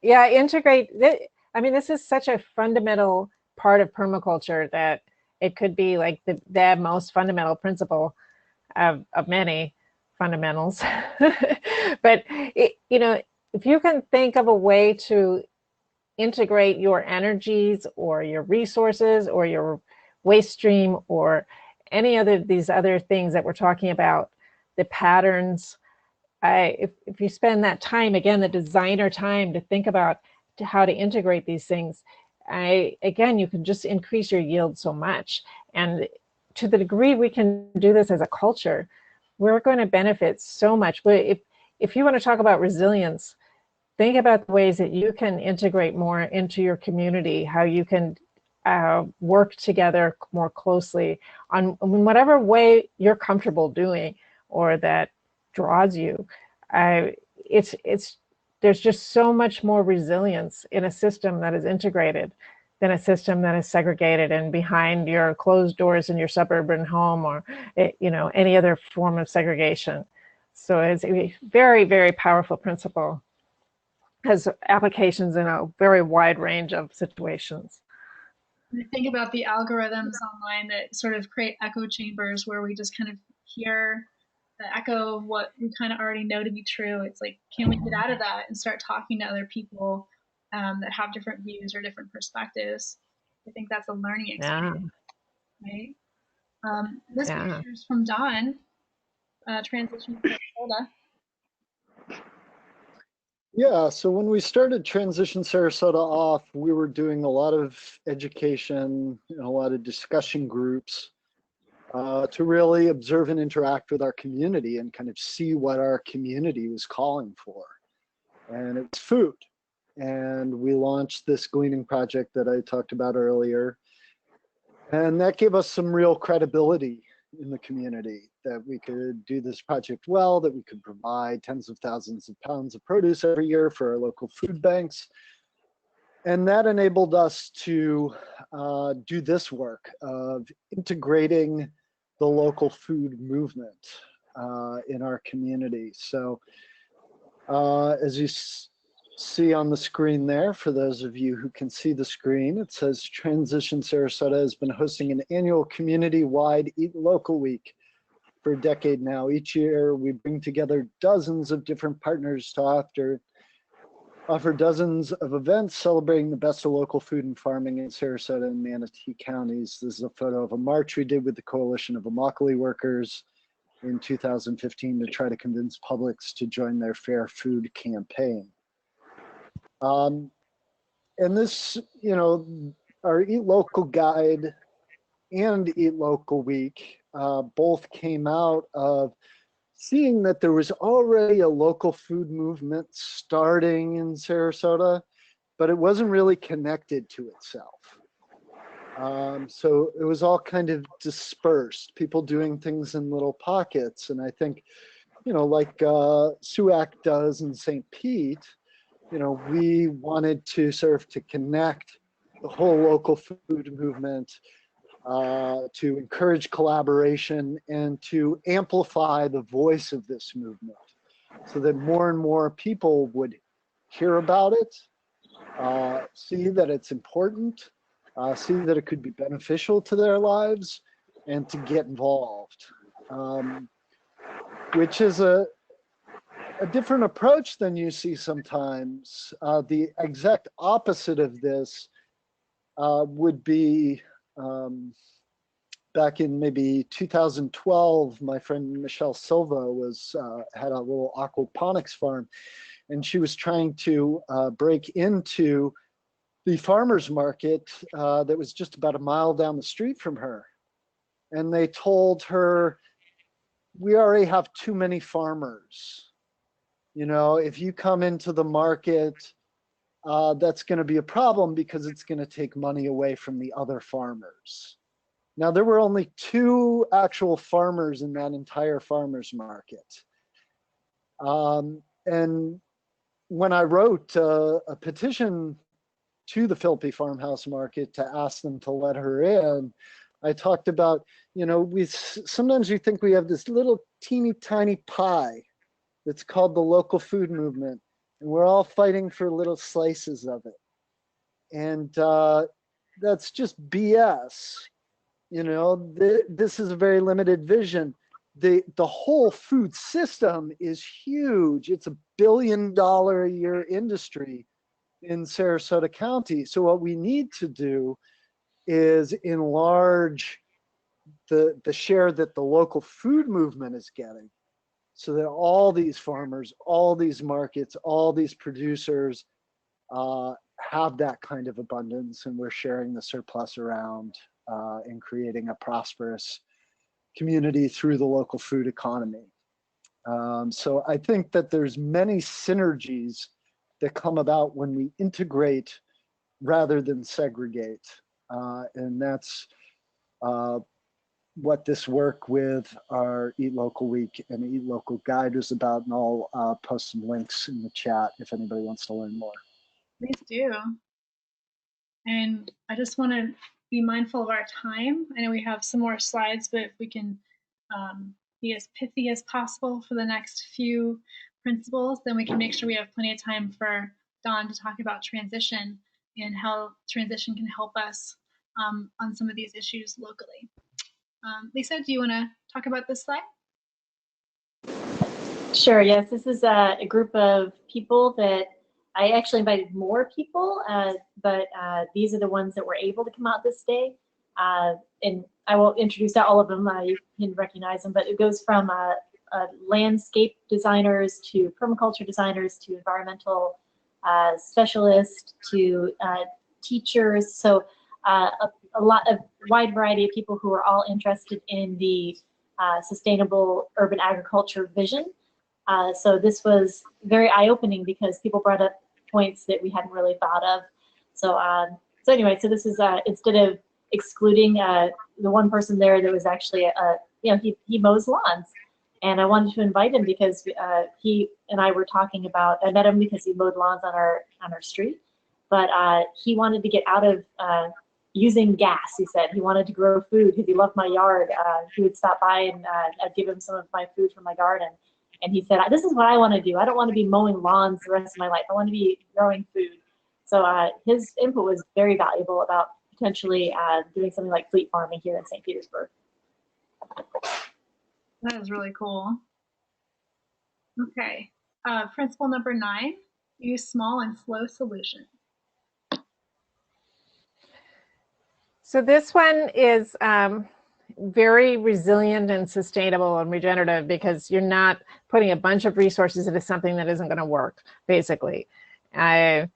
Yeah, integrate. This is such a fundamental part of permaculture that it could be like the most fundamental principle of many fundamentals. But if you can think of a way to integrate your energies or your resources or your waste stream or any other these other things that we're talking about, the patterns, if you spend that time, again, the designer time to think about how to integrate these things, again, you can just increase your yield so much. And to the degree we can do this as a culture, we're going to benefit so much. But if you want to talk about resilience, think about the ways that you can integrate more into your community, how you can work together more closely on whatever way you're comfortable doing or that draws you. There's just so much more resilience in a system that is integrated than a system that is segregated and behind your closed doors in your suburban home or any other form of segregation. So it's a very, very powerful principle. Has applications in a very wide range of situations. I think about the algorithms online that sort of create echo chambers where we just kind of hear the echo of what we kind of already know to be true. It's like, can we get out of that and start talking to other people that have different views or different perspectives? I think that's a learning experience, right? This Yeah. picture is from Dawn, transition to Minnesota. Yeah, so when we started Transition Sarasota off, we were doing a lot of education and a lot of discussion groups to really observe and interact with our community and kind of see what our community was calling for. And it's food. And we launched this gleaning project that I talked about earlier. And that gave us some real credibility in the community that we could do this project well, that we could provide tens of thousands of pounds of produce every year for our local food banks. And that enabled us to do this work of integrating the local food movement in our community. So as you see on the screen there, for those of you who can see the screen, it says Transition Sarasota has been hosting an annual community-wide Eat Local Week for a decade now. Each year, we bring together dozens of different partners to offer dozens of events celebrating the best of local food and farming in Sarasota and Manatee counties. This is a photo of a march we did with the Coalition of Immokalee Workers in 2015 to try to convince publics to join their Fair Food campaign. And this, our Eat Local Guide and Eat Local Week both came out of seeing that there was already a local food movement starting in Sarasota, but it wasn't really connected to itself. So it was all kind of dispersed, people doing things in little pockets. And I think, like SUAC does in St. Pete, we wanted to serve to connect the whole local food movement, to encourage collaboration and to amplify the voice of this movement so that more and more people would hear about it, see that it's important, see that it could be beneficial to their lives, and to get involved, which is a different approach than you see sometimes. The exact opposite of this would be back in maybe 2012, my friend Michelle Silva had a little aquaponics farm, and she was trying to break into the farmer's market that was just about a mile down the street from her. And they told her, we already have too many farmers. You know, if you come into the market, that's going to be a problem because it's going to take money away from the other farmers. Now, there were only 2 actual farmers in that entire farmer's market. And when I wrote a petition to the Philippi Farmhouse Market to ask them to let her in, I talked about, you know, sometimes we think we have this little teeny tiny pie that's called the local food movement, and we're all fighting for little slices of it. And that's just BS. You know, this is a very limited vision. The whole food system is huge. It's $1 billion a year industry in Sarasota County. So what we need to do is enlarge the share that the local food movement is getting, so that all these farmers, all these markets, all these producers have that kind of abundance, and we're sharing the surplus around and creating a prosperous community through the local food economy. So I think that there's many synergies that come about when we integrate rather than segregate. And that's what this work with our Eat Local Week and Eat Local Guide is about. And I'll post some links in the chat if anybody wants to learn more. Please do. And I just want to be mindful of our time. I know we have some more slides, but if we can be as pithy as possible for the next few principles, then we can make sure we have plenty of time for Dawn to talk about transition and how transition can help us on some of these issues locally. Lisa, do you want to talk about this slide? Sure, yes. This is a group of people that I actually invited more people, but these are the ones that were able to come out this day. And I won't introduce all of them, you can recognize them, but it goes from landscape designers to permaculture designers to environmental specialists to teachers. So a wide variety of people who are all interested in the sustainable urban agriculture vision. So this was very eye-opening because people brought up points that we hadn't really thought of. So anyway, so this is instead of excluding the one person there that was actually he mows lawns, and I wanted to invite him because he and I were talking about. I met him because he mowed lawns on our street, but he wanted to get out of using gas. He said he wanted to grow food because he loved my yard. He would stop by and I'd give him some of my food from my garden. And he said, this is what I want to do. I don't want to be mowing lawns the rest of my life. I want to be growing food. So his input was very valuable about potentially doing something like fleet farming here in St. Petersburg. That is really cool. Okay, principle number 9, use small and slow solutions. So this one is very resilient and sustainable and regenerative because you're not putting a bunch of resources into something that isn't going to work, basically. Try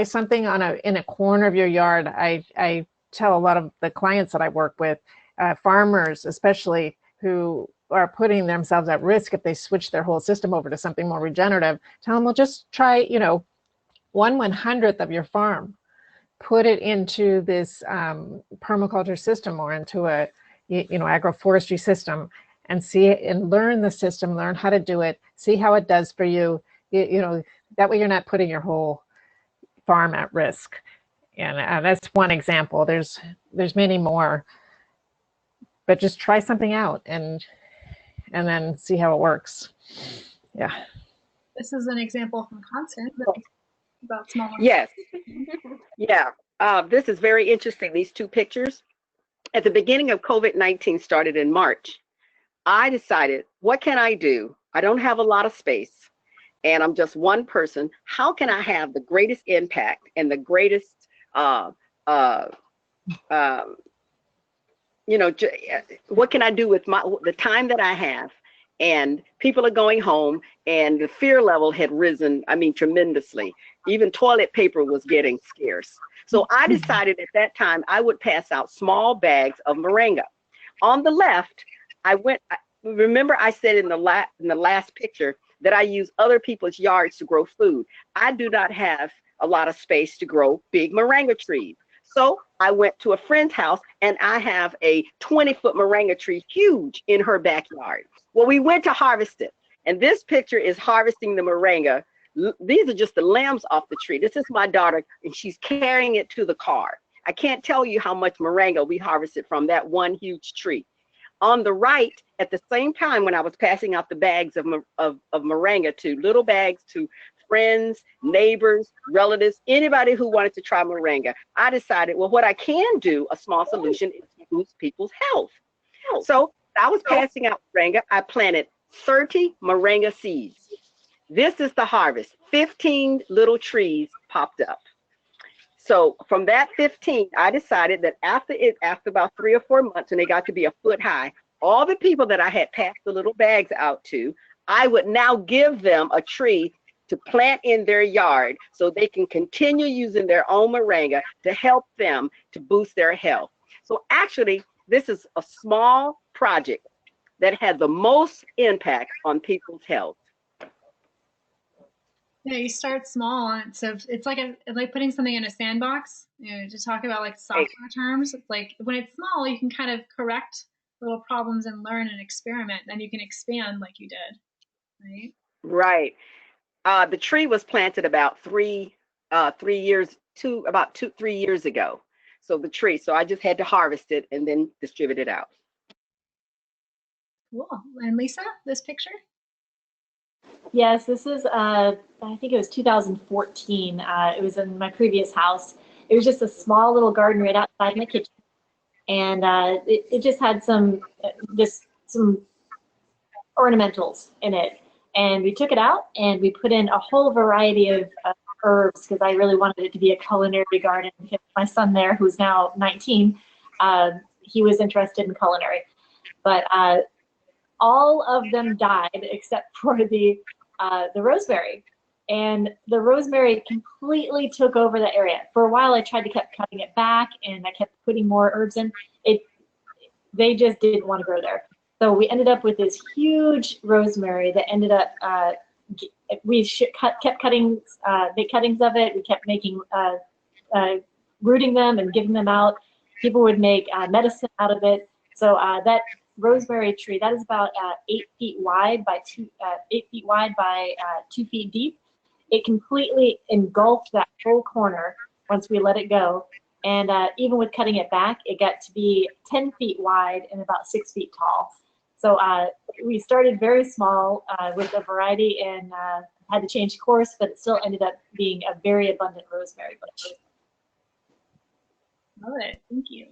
something in a corner of your yard. I tell a lot of the clients that I work with, farmers especially, who are putting themselves at risk if they switch their whole system over to something more regenerative, tell them, well, just try, 1/100th of your farm. Put it into this permaculture system or into a agroforestry system and see it and learn the system, learn how to do it, see how it does for you. That way you're not putting your whole farm at risk. And that's one example. There's many more, but just try something out and then see how it works. Yeah. This is an example from Constant about small. Yes. Yeah. This is very interesting, these 2 pictures. At the beginning of COVID-19 started in March, I decided, what can I do I don't have a lot of space, and I'm just one person. How can I have the greatest impact and the greatest, uh, uh, uh, what can I do with the time that I have? And people are going home, and the fear level had risen, I mean, tremendously. Even toilet paper was getting scarce. So I decided at that time I would pass out small bags of moringa. On the left, remember I said in the last picture that I use other people's yards to grow food. I do not have a lot of space to grow big moringa trees. So I went to a friend's house, and I have a 20-foot moringa tree, huge, in her backyard. Well, we went to harvest it, and this picture is harvesting the moringa. These are just the limbs off the tree. This is my daughter, and she's carrying it to the car. I can't tell you how much moringa we harvested from that one huge tree. On the right, at the same time, when I was passing out the bags of moringa, to little bags to friends, neighbors, relatives, anybody who wanted to try moringa, I decided, well, what I can do, a small solution, is to boost people's health. So I was passing out moringa. I planted 30 moringa seeds. This is the harvest. 15 little trees popped up. So from that 15, I decided that after about 3 or 4 months, when they got to be a foot high, all the people that I had passed the little bags out to, I would now give them a tree to plant in their yard so they can continue using their own moringa to help them to boost their health. So actually, this is a small project that had the most impact on people's health. Yeah, you start small, and so it's like putting something in a sandbox. To talk about like software terms, it's like when it's small, you can kind of correct little problems and learn and experiment. Then you can expand like you did, right? Right. The tree was planted about 3 years, 3 years ago. So the tree, so I just had to harvest it and then distribute it out. Cool. And Lisa, this picture? Yes, this is, I think it was 2014. It was in my previous house. It was just a small little garden right outside my kitchen. And it just had some ornamentals in it. And we took it out and we put in a whole variety of herbs, because I really wanted it to be a culinary garden. My son there, who's now 19, he was interested in culinary. But all of them died except for the rosemary. And the rosemary completely took over the area. For a while, I tried to keep cutting it back, and I kept putting more herbs in. They just didn't want to grow there. So we ended up with this huge rosemary that ended up, kept cutting, big cuttings of it. We kept making, rooting them and giving them out. People would make medicine out of it. So that rosemary tree, that is about 8 feet wide by 2 feet deep. It completely engulfed that whole corner once we let it go. And even with cutting it back, it got to be 10 feet wide and about 6 feet tall. So we started very small with a variety, and had to change course, but it still ended up being a very abundant rosemary bush. Love it. Thank you.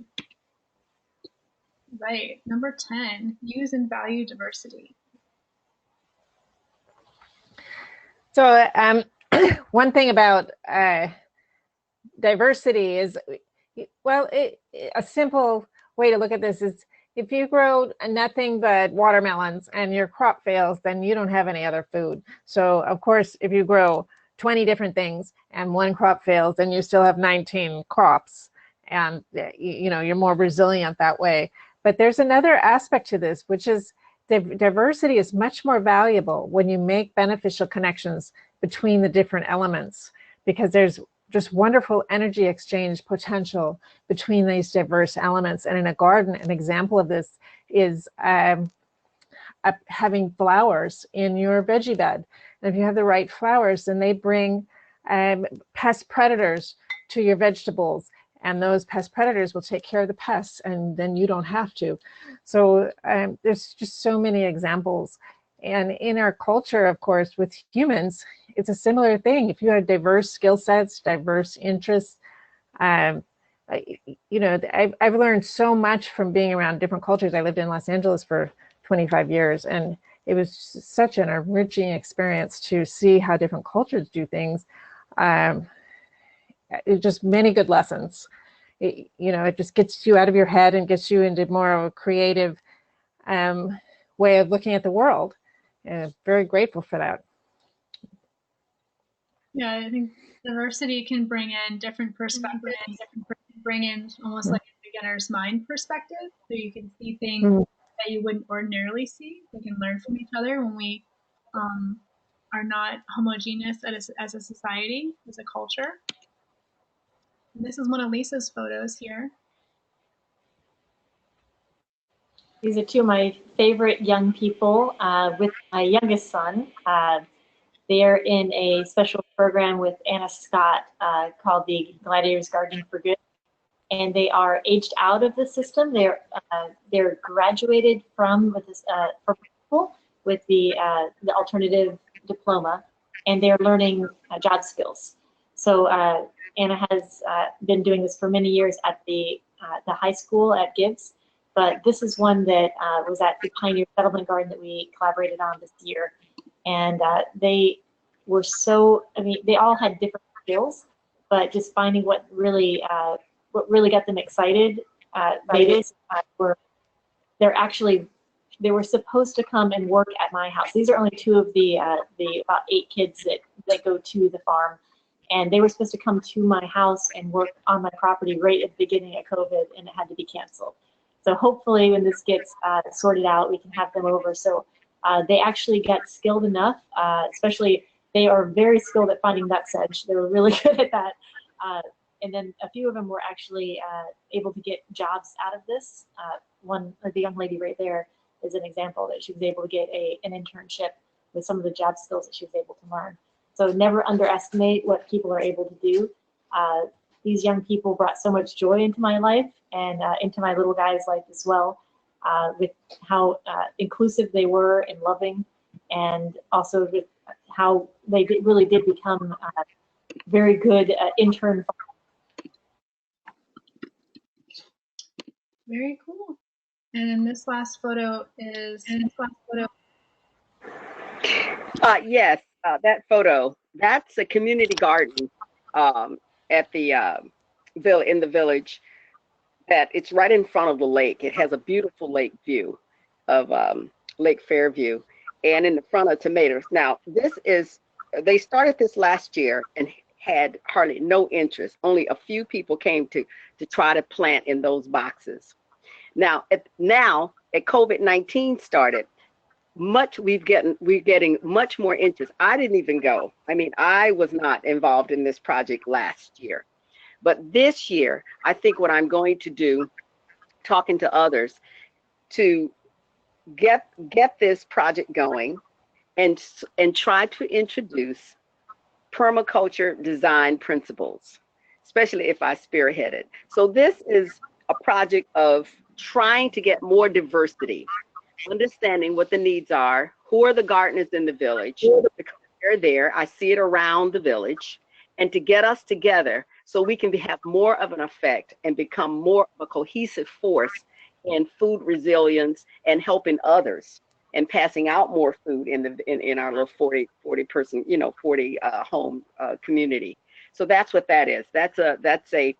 Right. Number 10, use and value diversity. So one thing about diversity is, well, a simple way to look at this is, if you grow nothing but watermelons and your crop fails, then you don't have any other food. So of course, if you grow 20 different things and one crop fails, then you still have 19 crops, and you're more resilient that way. But there's another aspect to this, which is diversity is much more valuable when you make beneficial connections between the different elements, because there's just wonderful energy exchange potential between these diverse elements. And in a garden, an example of this is having flowers in your veggie bed. And if you have the right flowers, then they bring pest predators to your vegetables, and those pest predators will take care of the pests, and then you don't have to. So there's just so many examples. And in our culture, of course, with humans, it's a similar thing. If you have diverse skill sets, diverse interests, I've learned so much from being around different cultures. I lived in Los Angeles for 25 years, and it was such an enriching experience to see how different cultures do things. It just many good lessons. It just gets you out of your head and gets you into more of a creative way of looking at the world. And I'm very grateful for that. Yeah, I think diversity can bring in different perspectives, bring in almost like a beginner's mind perspective. So you can see things that you wouldn't ordinarily see. We can learn from each other when we are not homogeneous as a society, as a culture. And this is one of Lisa's photos here. These are two of my favorite young people with my youngest son. They are in a special program with Anna Scott called the Gladiators Gardening for Good, and they are aged out of the system. They're graduated from with the alternative diploma, and they're learning job skills. So Anna has been doing this for many years at the high school at Gibbs, but this is one that was at the Pioneer Settlement Garden that we collaborated on this year. And they were they all had different skills, but just finding what really got them excited, they were supposed to come and work at my house. These are only two of the about 8 kids that go to the farm, and they were supposed to come to my house and work on my property right at the beginning of COVID, and it had to be canceled. So hopefully when this gets sorted out, we can have them over. So they actually get skilled enough, especially they are very skilled at finding nut sedge. They were really good at that. And then a few of them were actually able to get jobs out of this. The young lady right there is an example that she was able to get an internship with some of the job skills that she was able to learn. So never underestimate what people are able to do. These young people brought so much joy into my life and into my little guy's life as well, with how inclusive they were and loving, and also with how they really did become very good intern. Very cool. And then this last photo is Yes, that photo. That's a community garden at the in the village. That it's right in front of the lake. It has a beautiful lake view of Lake Fairview, and in the front of tomatoes. Now, they started this last year and had hardly no interest. Only a few people came to try to plant in those boxes. Now, at COVID-19 started, we're getting much more interest. I didn't even go. I mean, I was not involved in this project last year. But this year, I think what I'm going to do, talking to others, to get this project going and try to introduce permaculture design principles, especially if I spearhead it. So this is a project of trying to get more diversity, understanding what the needs are, who are the gardeners in the village, because they're there. I see it around the village, and to get us together so we can have more of an effect and become more of a cohesive force in food resilience and helping others and passing out more food in our little 40 person, 40 home community. So that's what that is. That's a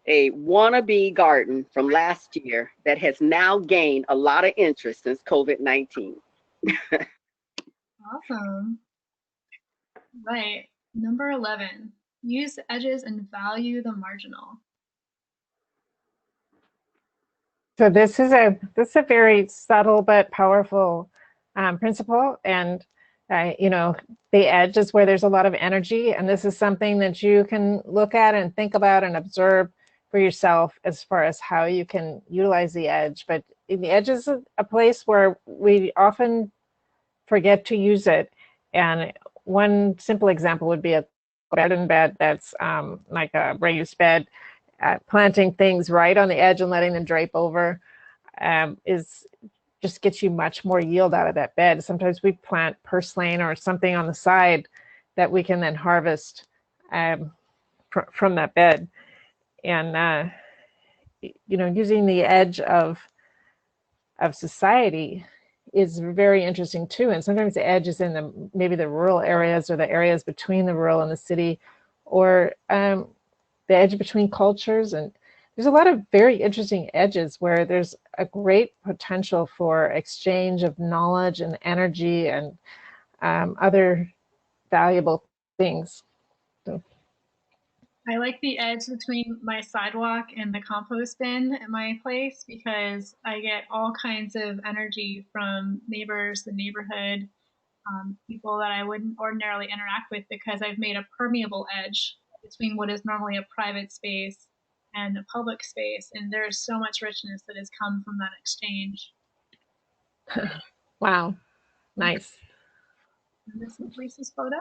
wannabe garden from last year that has now gained a lot of interest since COVID-19. awesome. Right. Number 11, use the edges and value the marginal. So this is a very subtle but powerful principle, and the edge is where there's a lot of energy, and this is something that you can look at and think about and observe for yourself as far as how you can utilize the edge. But the edge is a place where we often forget to use it, and one simple example would be a garden bed that's like a raised bed. Planting things right on the edge and letting them drape over just gets you much more yield out of that bed. Sometimes we plant purslane or something on the side that we can then harvest from that bed. And using the edge of society is very interesting too. And sometimes the edge is in maybe the rural areas or the areas between the rural and the city, or the edge between cultures. And there's a lot of very interesting edges where there's a great potential for exchange of knowledge and energy and other valuable things. So. I like the edge between my sidewalk and the compost bin at my place because I get all kinds of energy from neighbors, the neighborhood, people that I wouldn't ordinarily interact with because I've made a permeable edge between what is normally a private space and a public space. And there's so much richness that has come from that exchange. Wow, nice. And this is Lisa's photo.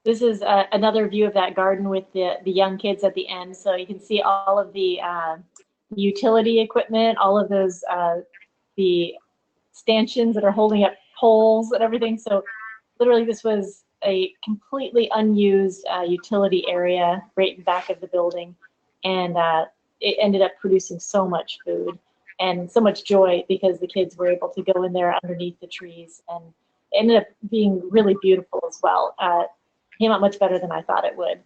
This is another view of that garden with the young kids at the end. So you can see all of the utility equipment, all of those, the stanchions that are holding up poles and everything. So literally this was a completely unused utility area right in back of the building. And it ended up producing so much food and so much joy because the kids were able to go in there underneath the trees, and it ended up being really beautiful as well. Came out much better than I thought it would.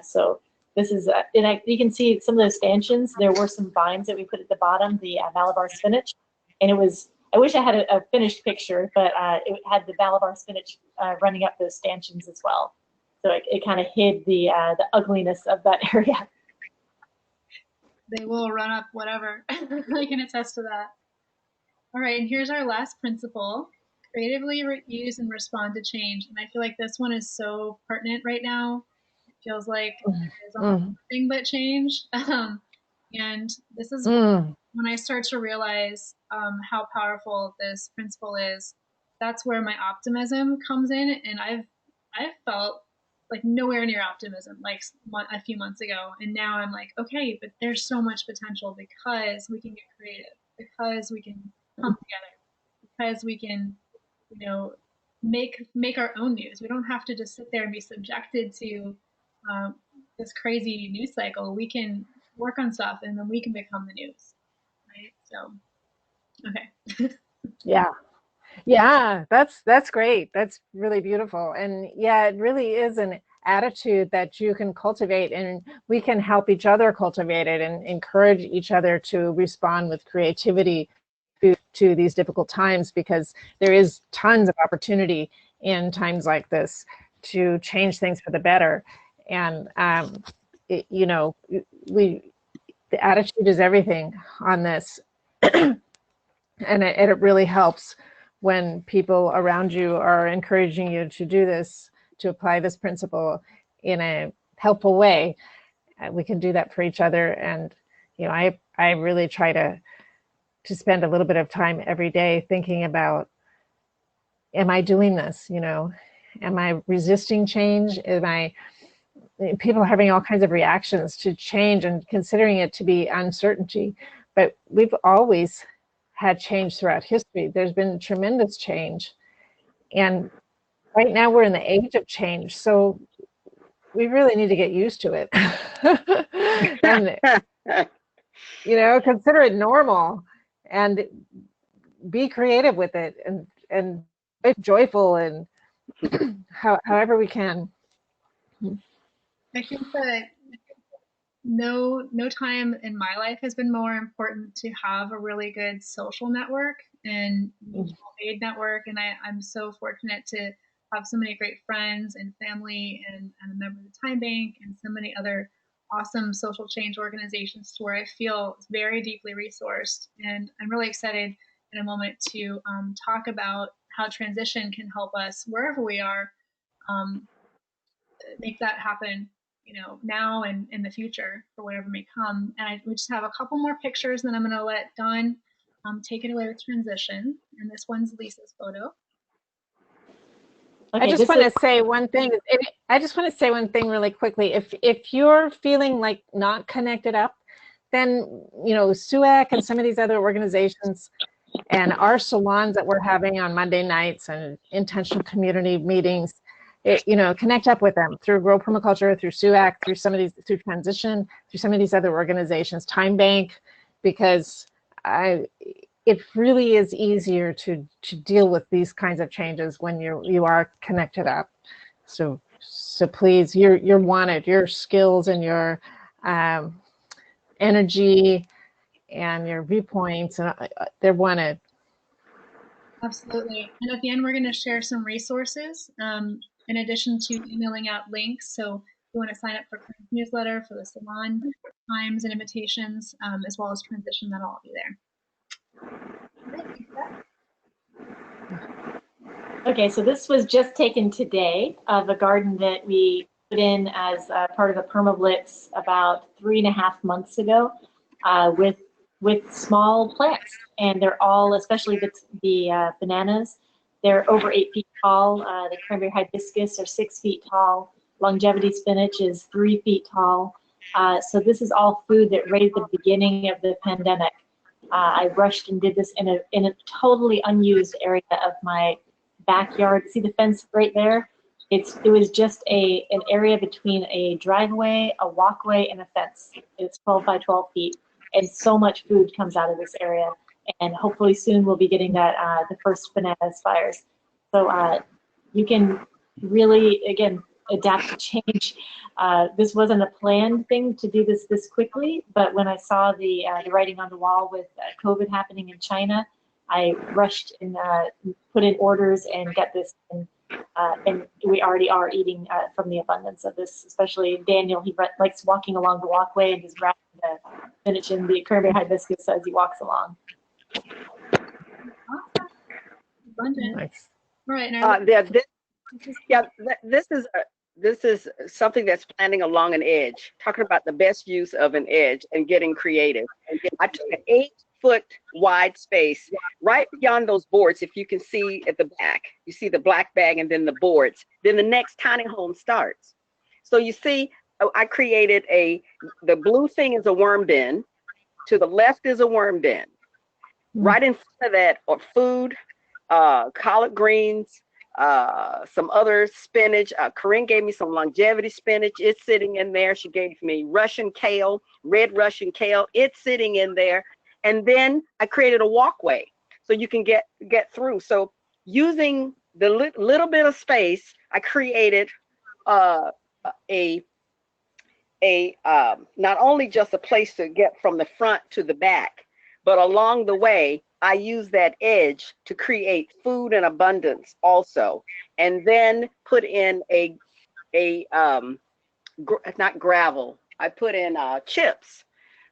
So this is, and you can see some of those stanchions. There were some vines that we put at the bottom, the Malabar spinach, and it was, I wish I had a finished picture, but it had the Malabar spinach running up those stanchions as well. So it kind of hid the ugliness of that area. They will run up whatever. I can attest to that. All right, and here's our last principle. Creatively use and respond to change. And I feel like this one is so pertinent right now. It feels like there's nothing but change. And this is when I start to realize how powerful this principle is. That's where my optimism comes in. And I've felt like nowhere near optimism like a few months ago. And now I'm like, okay, but there's so much potential because we can get creative, because we can come together, because we can, you know, make our own news. We don't have to just sit there and be subjected to this crazy news cycle. We can work on stuff, and then we can become the news, right? So, okay. Yeah, that's great. That's really beautiful. And yeah, it really is an attitude that you can cultivate, and we can help each other cultivate it and encourage each other to respond with creativity to these difficult times, because there is tons of opportunity in times like this to change things for the better. And you know, the attitude is everything on this. And it really helps when people around you are encouraging you to do this, to apply this principle in a helpful way. We can do that for each other. And you know, I really try to spend a little bit of time every day thinking about, am I doing this? You know, am I resisting change? People are having all kinds of reactions to change and considering it to be uncertainty, but we've always had change throughout history. There's been tremendous change, and right now we're in the age of change, so we really need to get used to it. And you know, consider it normal and be creative with it, and be joyful, and however we can. I think that no time in my life has been more important to have a really good social network and mutual aid network. And I'm so fortunate to have so many great friends and family and a member of the Time Bank and so many other awesome social change organizations to where I feel very deeply resourced. And I'm really excited in a moment to talk about how transition can help us wherever we are, make that happen, you know, now and in the future for whatever may come. And we just have a couple more pictures, and then I'm going to let Dawn take it away with transition. And this one's Lisa's photo. Okay, I just want to say one thing. I just want to say one thing really quickly. If you're feeling like not connected up, then, you know, SUAC and some of these other organizations and our salons that we're having on Monday nights and intentional community meetings, you know, connect up with them through Grow Permaculture, through SUAC, through some of these, through Transition, through some of these other organizations, Time Bank, because it really is easier to deal with these kinds of changes when you are connected up. So please, you're wanted. Your skills and your energy and your viewpoints, and they're wanted. Absolutely. And at the end, we're going to share some resources in addition to emailing out links. So if you want to sign up for Corinne's newsletter, for the salon times and invitations, as well as transition, that'll all be there. Okay, so this was just taken today of a garden that we put in as part of the PermaBlitz about 3.5 months ago with small plants. And they're all, especially the bananas, they're over 8 feet tall. The cranberry hibiscus are 6 feet tall. Longevity spinach is 3 feet tall. So this is all food that right at the beginning of the pandemic. I rushed and did this in a totally unused area of my backyard. See the fence right there? It was just an area between a driveway, a walkway, and a fence. It's 12 by 12 feet, and so much food comes out of this area. And hopefully soon we'll be getting that the first banana spires. So you can really, again, adapt to change. This wasn't a planned thing to do this quickly, but when I saw the writing on the wall with COVID happening in China, I rushed and put in orders and got this, and we already are eating from the abundance of this. Especially Daniel, he likes walking along the walkway and just wrapping the spinach in the cranberry hibiscus as he walks along. Awesome. Abundant. Nice. All right. Now this is something that's planting along an edge, talking about the best use of an edge and getting creative. I took an 8-foot wide space right beyond those boards. If you can see at the back, you see the black bag and then the boards. Then the next tiny home starts. So you see, I created the blue thing is a worm bin. To the left is a worm bin. Right in front of that are food, collard greens, some other spinach. Corinne gave me some longevity spinach. It's sitting in there. She gave me Russian kale, red Russian kale. It's sitting in there. And then I created a walkway so you can get through. So using the little bit of space, I created not only just a place to get from the front to the back, but along the way, I use that edge to create food in abundance also, and then put in not gravel. I put in chips.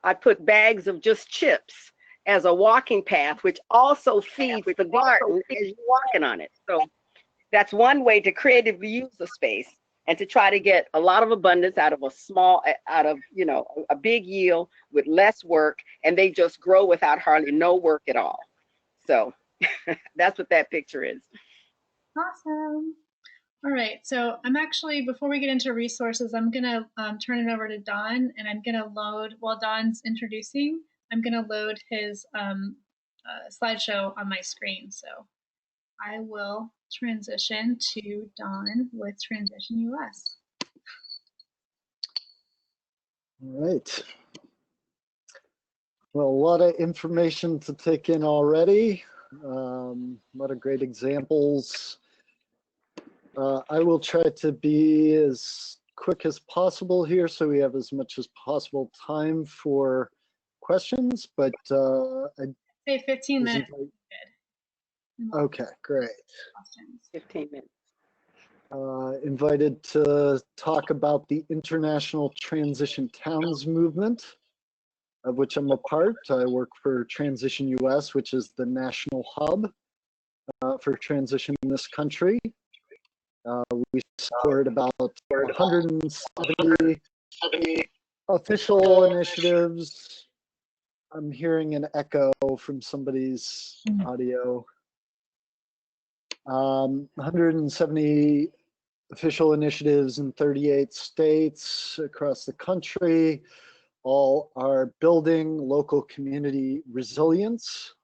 I put bags of just chips as a walking path, which also feeds the garden as you're walking on it. So that's one way to creatively use the space and to try to get a lot of abundance out of a big yield with less work, and they just grow without hardly no work at all. So that's what that picture is. Awesome. All right. So I'm actually, before we get into resources, I'm going to turn it over to Don, and I'm going to load, while Don's introducing, I'm going to load his slideshow on my screen. So I will transition to Don with Transition US. All right. Well, a lot of information to take in already. A lot of great examples. I will try to be as quick as possible here so we have as much as possible time for questions, but I'd say 15 minutes. Okay, great. 15 minutes. Invited to talk about the International Transition Towns movement, of which I'm a part. I work for Transition US, which is the national hub for transition in this country. We support about 170 official initiatives. I'm hearing an echo from somebody's audio. 170 official initiatives in 38 states across the country. All are building local community resilience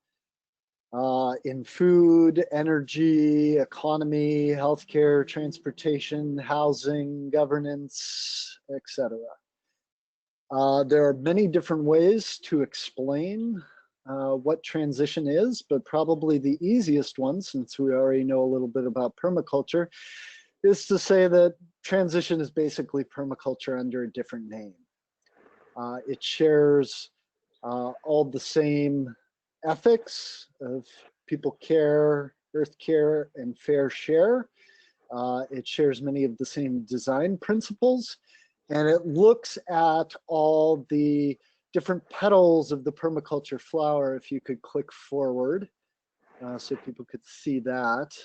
in food, energy, economy, healthcare, transportation, housing, governance, etc. There are many different ways to explain what transition is, but probably the easiest one, since we already know a little bit about permaculture, is to say that transition is basically permaculture under a different name. It shares all the same ethics of people care, earth care, and fair share. It shares many of the same design principles, and it looks at all the different petals of the permaculture flower. If you could click forward so people could see that.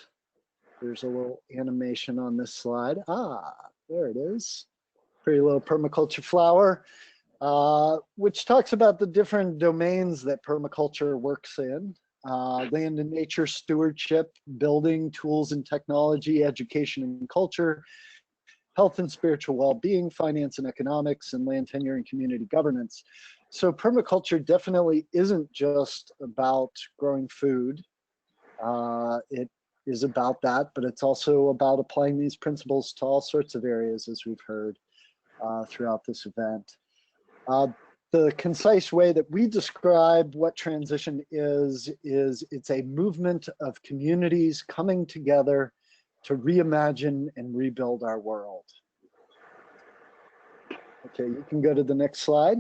There's a little animation on this slide. Ah, there it is. Pretty little permaculture flower, which talks about the different domains that permaculture works in. Land and nature stewardship, building, tools and technology, education and culture, health and spiritual well-being, finance and economics, and land tenure and community governance. So permaculture definitely isn't just about growing food. It is about that, but it's also about applying these principles to all sorts of areas, as we've heard throughout this event. The concise way that we describe what transition is it's a movement of communities coming together to reimagine and rebuild our world. Okay, you can go to the next slide.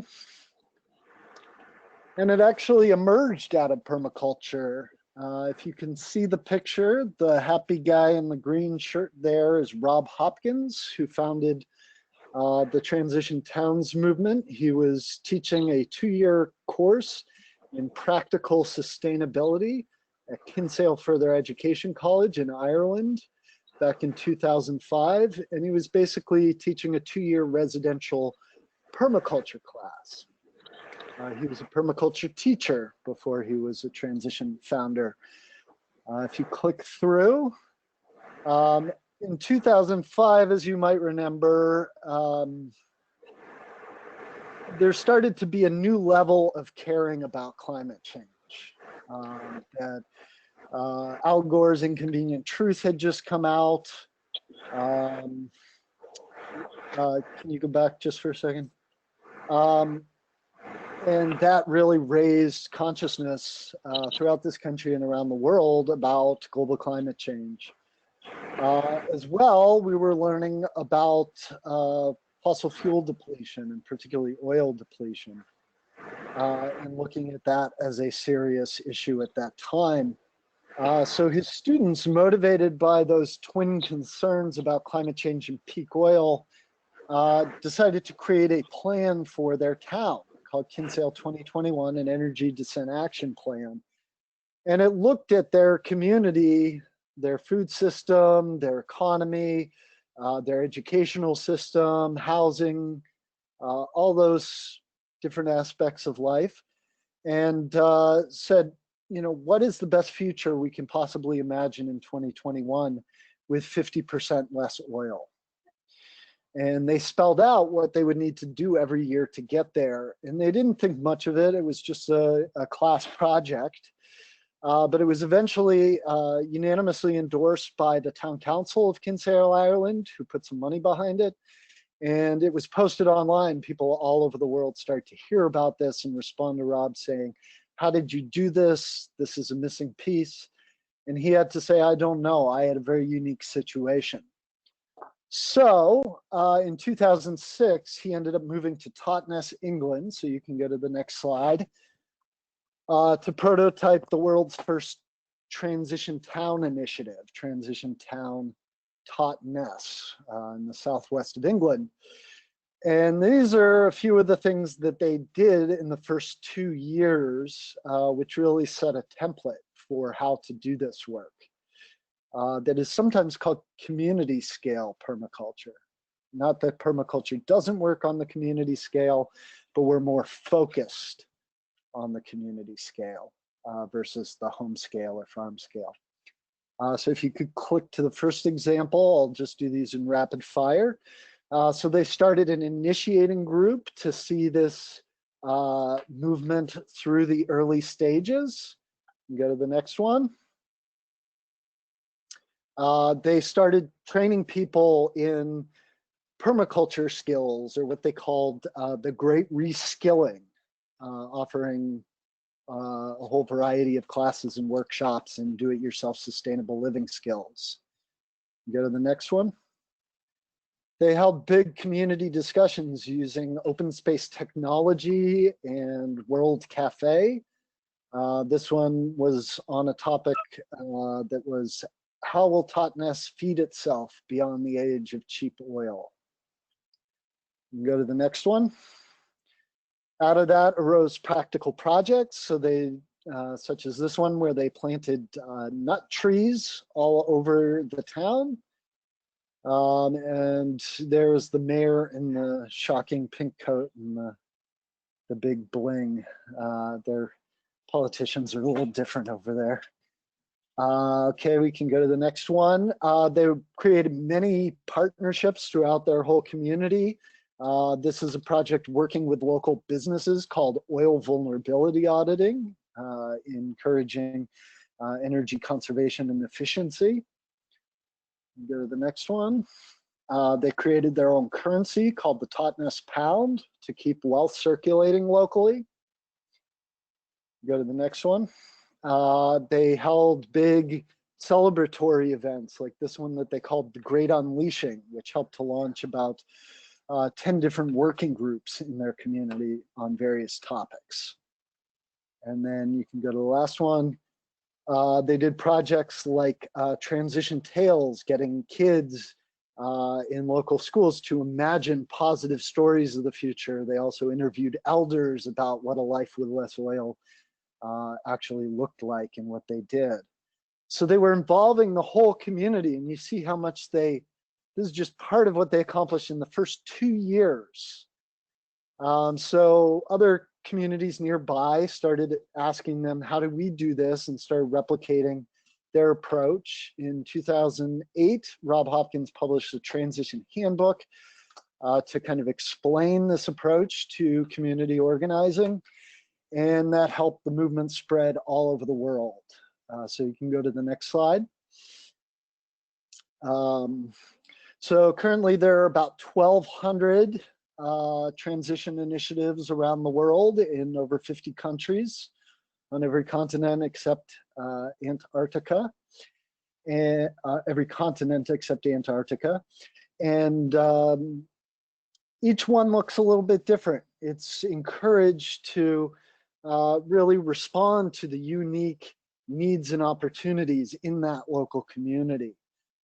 And it actually emerged out of permaculture. If you can see the picture, the happy guy in the green shirt there is Rob Hopkins, who founded the Transition Towns movement. He was teaching a 2-year course in practical sustainability at Kinsale Further Education College in Ireland back in 2005. And he was basically teaching a 2-year residential permaculture class. He was a permaculture teacher before he was a transition founder. If you click through, in 2005, as you might remember, there started to be a new level of caring about climate change. That Al Gore's Inconvenient Truth had just come out. Can you go back just for a second? And that really raised consciousness throughout this country and around the world about global climate change. As well, we were learning about fossil fuel depletion, and particularly oil depletion, and looking at that as a serious issue at that time. So his students, motivated by those twin concerns about climate change and peak oil, decided to create a plan for their town called Kinsale 2021, an Energy Descent Action Plan. And it looked at their community, their food system, their economy, their educational system, housing, all those different aspects of life, and said, you know, what is the best future we can possibly imagine in 2021 with 50% less oil? And they spelled out what they would need to do every year to get there. And they didn't think much of it. It was just a class project. But it was eventually unanimously endorsed by the town council of Kinsale, Ireland, who put some money behind it. And it was posted online. People all over the world started to hear about this and respond to Rob saying, how did you do this? This is a missing piece. And he had to say, I don't know. I had a very unique situation. So in 2006, he ended up moving to Totnes, England. So you can go to the next slide. To prototype the world's first transition town initiative, Transition Town Totnes in the southwest of England. And these are a few of the things that they did in the first 2 years, which really set a template for how to do this work. That is sometimes called community scale permaculture. Not that permaculture doesn't work on the community scale, but we're more focused on the community scale versus the home scale or farm scale. So if you could click to the first example, I'll just do these in rapid fire. So they started an initiating group to see this movement through the early stages. Go to the next one. They started training people in permaculture skills, or what they called the Great Reskilling, offering a whole variety of classes and workshops and do-it-yourself sustainable living skills. Go to the next one. They held big community discussions using open space technology and World Cafe. This one was on a topic that was, how will Totnes feed itself beyond the age of cheap oil? Go to the next one. Out of that arose practical projects. So they, such as this one, where they planted nut trees all over the town. And there was the mayor in the shocking pink coat and the big bling. Their politicians are a little different over there. Okay, we can go to the next one. They created many partnerships throughout their whole community. This is a project working with local businesses called oil vulnerability auditing, encouraging energy conservation and efficiency. Go to the next one. They created their own currency called the Totnes Pound to keep wealth circulating locally. Go to the next one. They held big celebratory events like this one that they called the Great Unleashing, which helped to launch about 10 different working groups in their community on various topics. And then you can go to the last one. They did projects like Transition Tales, getting kids in local schools to imagine positive stories of the future. They also interviewed elders about what a life with less oil actually looked like and what they did. So they were involving the whole community, and you see how much this is just part of what they accomplished in the first 2 years. So other communities nearby started asking them, how do we do this, and started replicating their approach. In 2008, Rob Hopkins published a transition handbook to kind of explain this approach to community organizing, and that helped the movement spread all over the world. So you can go to the next slide. So currently there are about 1,200 transition initiatives around the world in over 50 countries on every continent except Antarctica, and every continent except Antarctica. And each one looks a little bit different. It's encouraged to really respond to the unique needs and opportunities in that local community.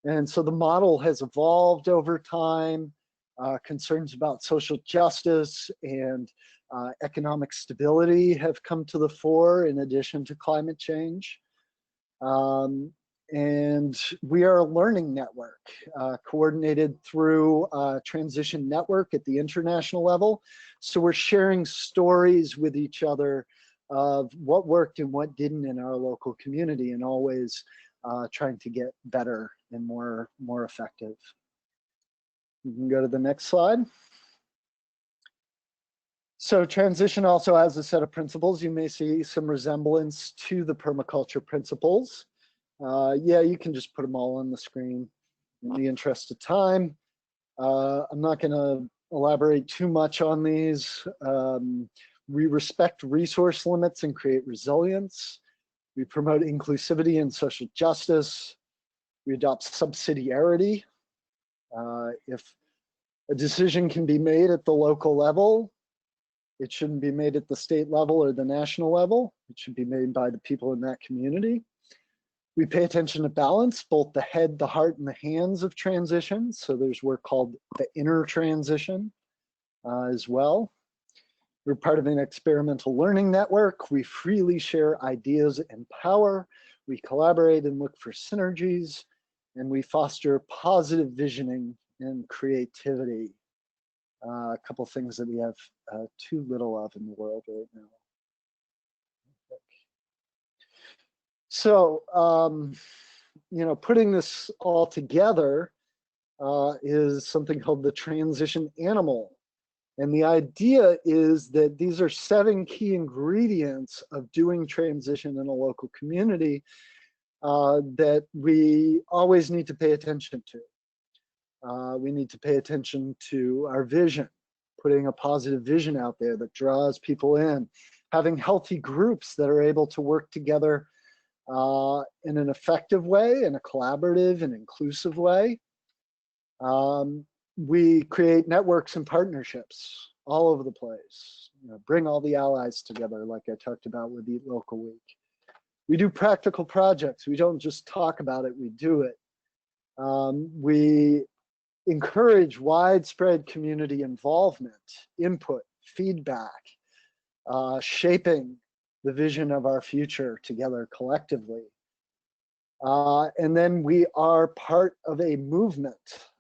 And so the model has evolved over time. Concerns about social justice and economic stability have come to the fore in addition to climate change. And we are a learning network coordinated through Transition Network at the international level. So we're sharing stories with each other of what worked and what didn't in our local community, and always trying to get better and more effective. You can go to the next slide. So transition also has a set of principles. You may see some resemblance to the permaculture principles. Yeah, you can just put them all on the screen in the interest of time. I'm not going to elaborate too much on these. We respect resource limits and create resilience. We promote inclusivity and social justice. We adopt subsidiarity. If a decision can be made at the local level, it shouldn't be made at the state level or the national level. It should be made by the people in that community. We pay attention to balance, both the head, the heart, and the hands of transition. So there's work called the inner transition as well. We're part of an experimental learning network. We freely share ideas and power. We collaborate and look for synergies, and we foster positive visioning and creativity. A couple things that we have too little of in the world right now. So, you know, putting this all together is something called the transition animal. And the idea is that these are 7 key ingredients of doing transition in a local community that we always need to pay attention to. We need to pay attention to our vision, putting a positive vision out there that draws people in, having healthy groups that are able to work together in an effective way, in a collaborative and inclusive way. We create networks and partnerships all over the place. You know, bring all the allies together, like I talked about with Eat Local Week. We do practical projects. We don't just talk about it, we do it. We encourage widespread community involvement, input, feedback, shaping the vision of our future together collectively. And then we are part of a movement,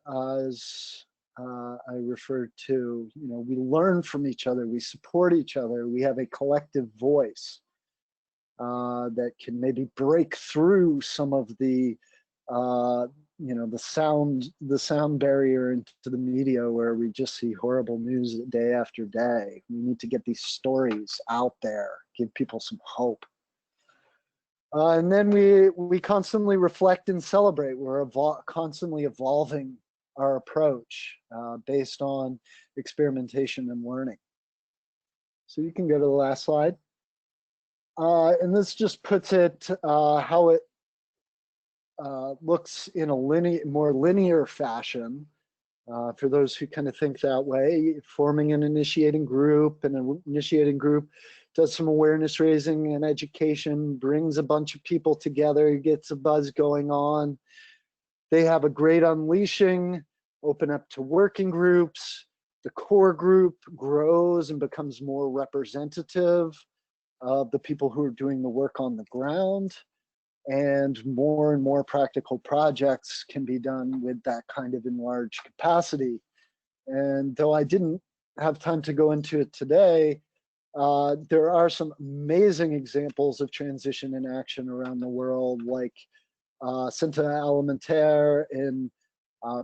as I referred to. You know, we learn from each other, we support each other, we have a collective voice that can maybe break through some of the you know, the sound barrier into the media, where we just see horrible news day after day. We need to get these stories out there, give people some hope. And then we constantly reflect and celebrate. We're constantly evolving our approach based on experimentation and learning. So you can go to the last slide. And this just puts it how it looks in a more linear fashion. For those who kind of think that way, forming an initiating group, and an initiating group does some awareness raising and education, brings a bunch of people together, gets a buzz going on. They have a great unleashing, open up to working groups. The core group grows and becomes more representative of the people who are doing the work on the ground. And more practical projects can be done with that kind of enlarged capacity. And though I didn't have time to go into it today, there are some amazing examples of transition in action around the world, like Centre Alimentaire in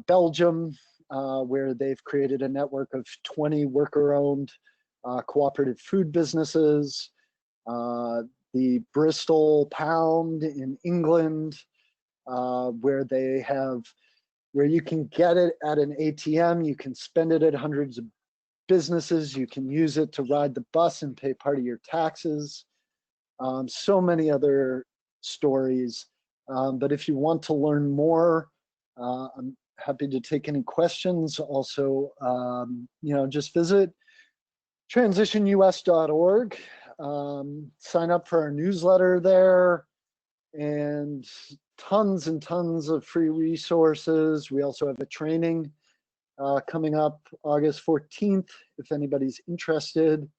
Belgium, where they've created a network of 20 worker-owned cooperative food businesses. The Bristol Pound in England, where you can get it at an ATM, you can spend it at hundreds of businesses, you can use it to ride the bus and pay part of your taxes. So many other stories. But if you want to learn more, I'm happy to take any questions. Also, you know, just visit transitionus.org. Sign up for our newsletter there, and tons and tons of free resources. We also have a training coming up August 14th, if anybody's interested.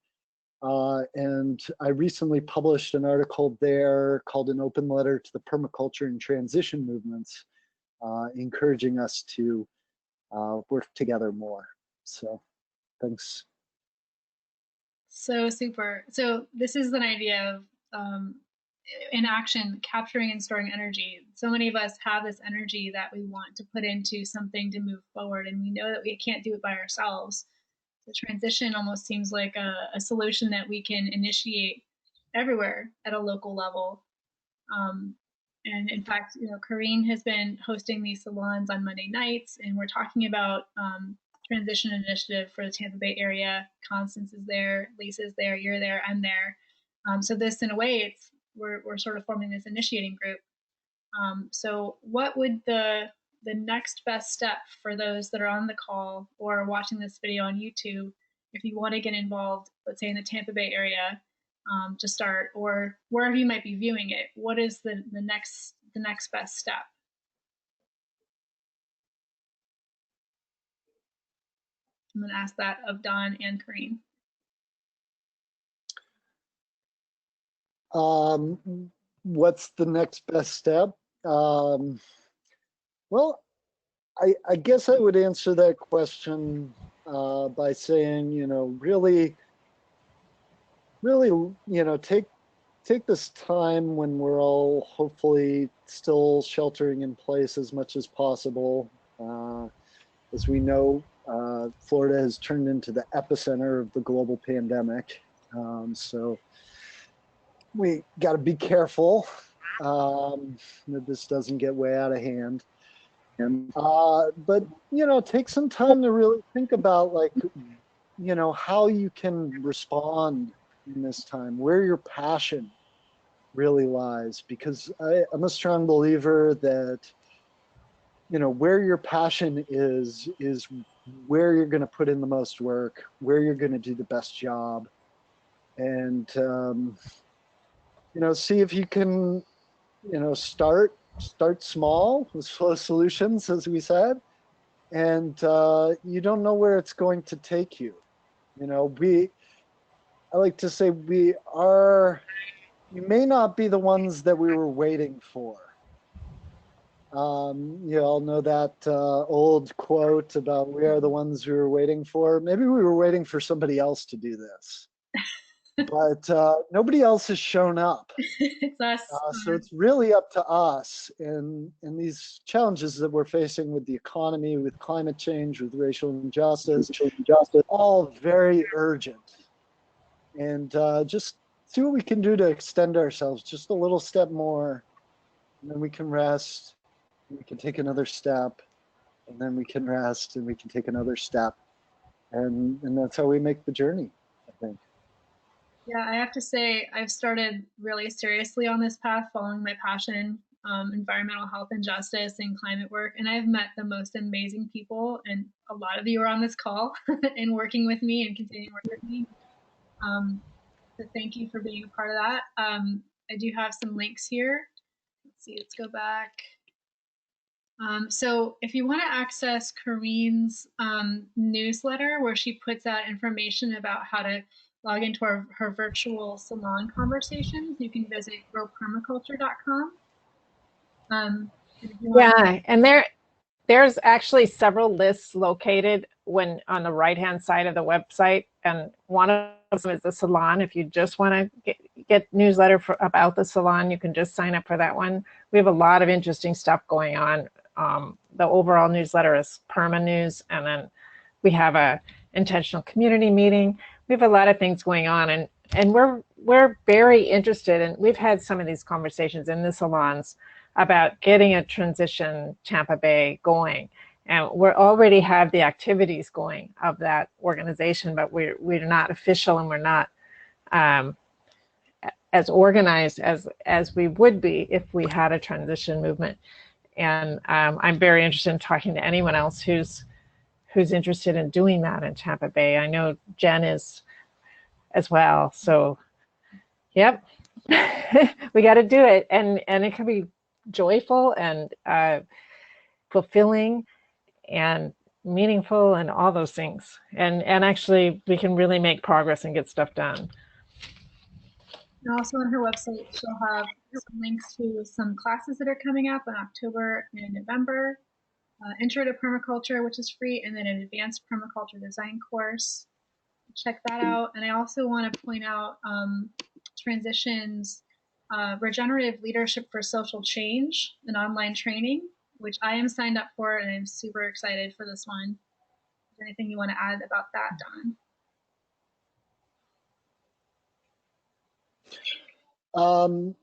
And I recently published an article there called An Open Letter to the Permaculture and Transition Movements, encouraging us to work together more. So thanks. So super. So this is an idea of in action, capturing and storing energy. So many of us have this energy that we want to put into something to move forward, and we know that we can't do it by ourselves. The transition almost seems like a solution that we can initiate everywhere at a local level. And in fact, you know, Karine has been hosting these salons on Monday nights, and we're talking about transition initiative for the Tampa Bay area. Constance is there, Lisa's there, you're there, I'm there. So this, in a way, we're sort of forming this initiating group. So what would the next best step for those that are on the call or watching this video on YouTube, if you want to get involved, let's say in the Tampa Bay area, to start, or wherever you might be viewing it, what is the next best step? I'm going to ask that of Don and Karine. What's the next best step? Well, I guess I would answer that question by saying, you know, really, you know, take this time when we're all hopefully still sheltering in place as much as possible. As we know, Florida has turned into the epicenter of the global pandemic. So we got to be careful that this doesn't get way out of hand. And, but, you know, take some time to really think about, like, you know, how you can respond in this time, where your passion really lies, because I'm a strong believer that, you know, where your passion is where you're going to put in the most work, where you're going to do the best job, and you know, see if you can, you know, start small with slow solutions, as we said, and you don't know where it's going to take you. You know, I like to say we may not be the ones that we were waiting for. You all know that old quote about we are the ones we were waiting for. Maybe we were waiting for somebody else to do this, but nobody else has shown up. It's us. So it's really up to us in these challenges that we're facing with the economy, with climate change, with racial injustice, all very urgent. And just see what we can do to extend ourselves just a little step more, and then we can rest, and we can take another step, and then we can rest, and we can take another step, and that's how we make the journey, I think. Yeah, I have to say, I've started really seriously on this path, following my passion, environmental health and justice and climate work. And I've met the most amazing people, and a lot of you are on this call and working with me and continuing to work with me. So thank you for being a part of that. I do have some links here. Let's see, let's go back. So if you want to access Corrine's newsletter, where she puts out information about how to log into her virtual salon conversations, you can visit growpermaculture.com. Yeah, and there's actually several lists located on the right-hand side of the website, and one of them is the salon. If you just want to get newsletter about the salon, you can just sign up for that one. We have a lot of interesting stuff going on. The overall newsletter is Perma News, and then we have a intentional community meeting. We have a lot of things going on, and we're very interested, and we've had some of these conversations in the salons about getting a transition Tampa Bay going. And we already have the activities going of that organization, but we're not official, and we're not as organized as we would be if we had a transition movement. And I'm very interested in talking to anyone else who's interested in doing that in Tampa Bay. I know Jen is as well. So, yep, we got to do it, and it can be joyful and fulfilling and meaningful and all those things. And actually, we can really make progress and get stuff done. And also on her website, she'll have some links to some classes that are coming up in October and November. Intro to Permaculture, which is free, and then an advanced permaculture design course. Check that out. And I also want to point out Transitions Regenerative Leadership for Social Change, an online training, which I am signed up for, and I'm super excited for this one. Is there anything you want to add about that, Don?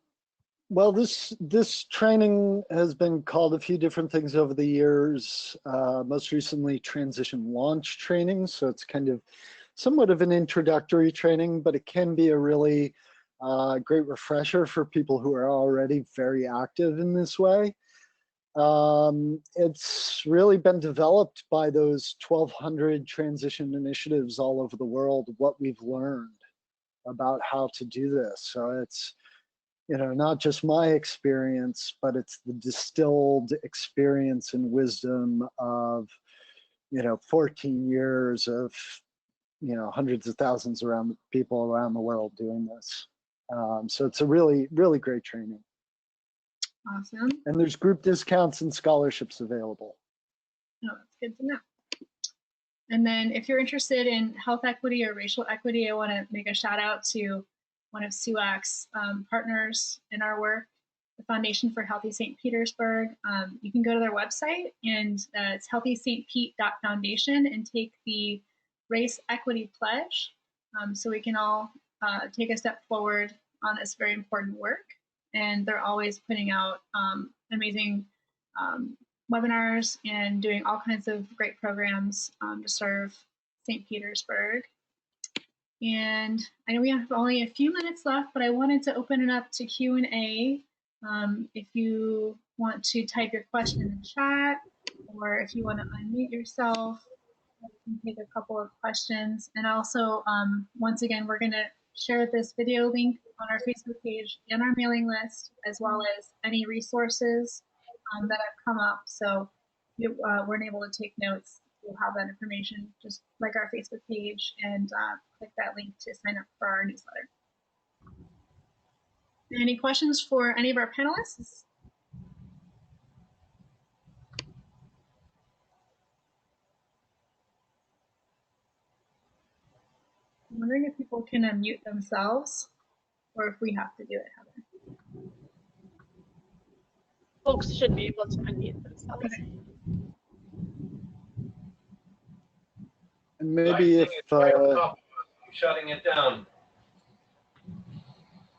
Well, this training has been called a few different things over the years. Most recently, transition launch training. So it's kind of somewhat of an introductory training, but it can be a really great refresher for people who are already very active in this way. It's really been developed by those 1,200 transition initiatives all over the world, what we've learned about how to do this. So it's, you know, not just my experience, but it's the distilled experience and wisdom of, you know, 14 years of, you know, hundreds of thousands around people around the world doing this. So it's a really, really great training. Awesome. And there's group discounts and scholarships available. Oh, that's good to know. And then if you're interested in health equity or racial equity, I want to make a shout out to one of SUAC's partners in our work, the Foundation for Healthy St. Petersburg. You can go to their website, and it's healthystpete.foundation, and take the Race Equity Pledge, so we can all take a step forward on this very important work. And they're always putting out amazing webinars and doing all kinds of great programs to serve St. Petersburg. And I know we have only a few minutes left, but I wanted to open it up to Q&A. If you want to type your question in the chat, or if you want to unmute yourself, I can take a couple of questions. And also, once again, we're going to share this video link on our Facebook page and our mailing list, as well as any resources that have come up. So you weren't able to take notes, you'll have that information, just like our Facebook page, and click that link to sign up for our newsletter. Any questions for any of our panelists? I'm wondering if people can unmute themselves or if we have to do it, Heather. Folks should be able to unmute themselves. Okay. And maybe if shutting it down.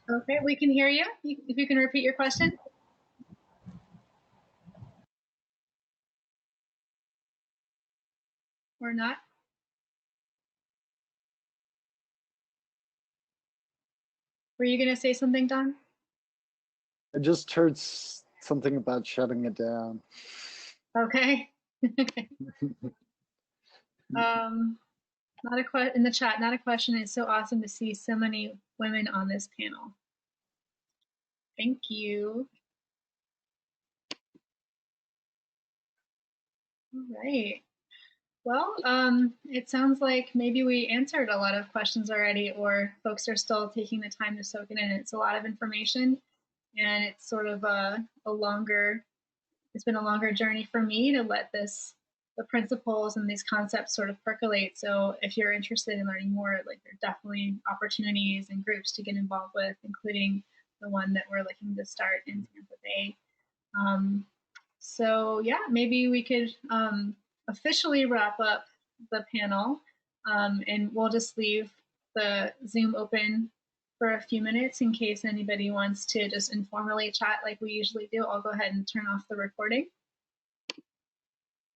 Okay, we can hear you. If you can repeat your question. Or not. Were you going to say something, Don? I just heard something about shutting it down. Okay. Not a in the chat. Not a question. It's so awesome to see so many women on this panel. Thank you. All right. Well, it sounds like maybe we answered a lot of questions already, or folks are still taking the time to soak it in. It's a lot of information, and it's sort of it's been a longer journey for me to let the principles and these concepts sort of percolate. So if you're interested in learning more, like, there are definitely opportunities and groups to get involved with, including the one that we're looking to start in Tampa Bay. So yeah, maybe we could officially wrap up the panel, and we'll just leave the Zoom open for a few minutes in case anybody wants to just informally chat like we usually do. I'll go ahead and turn off the recording.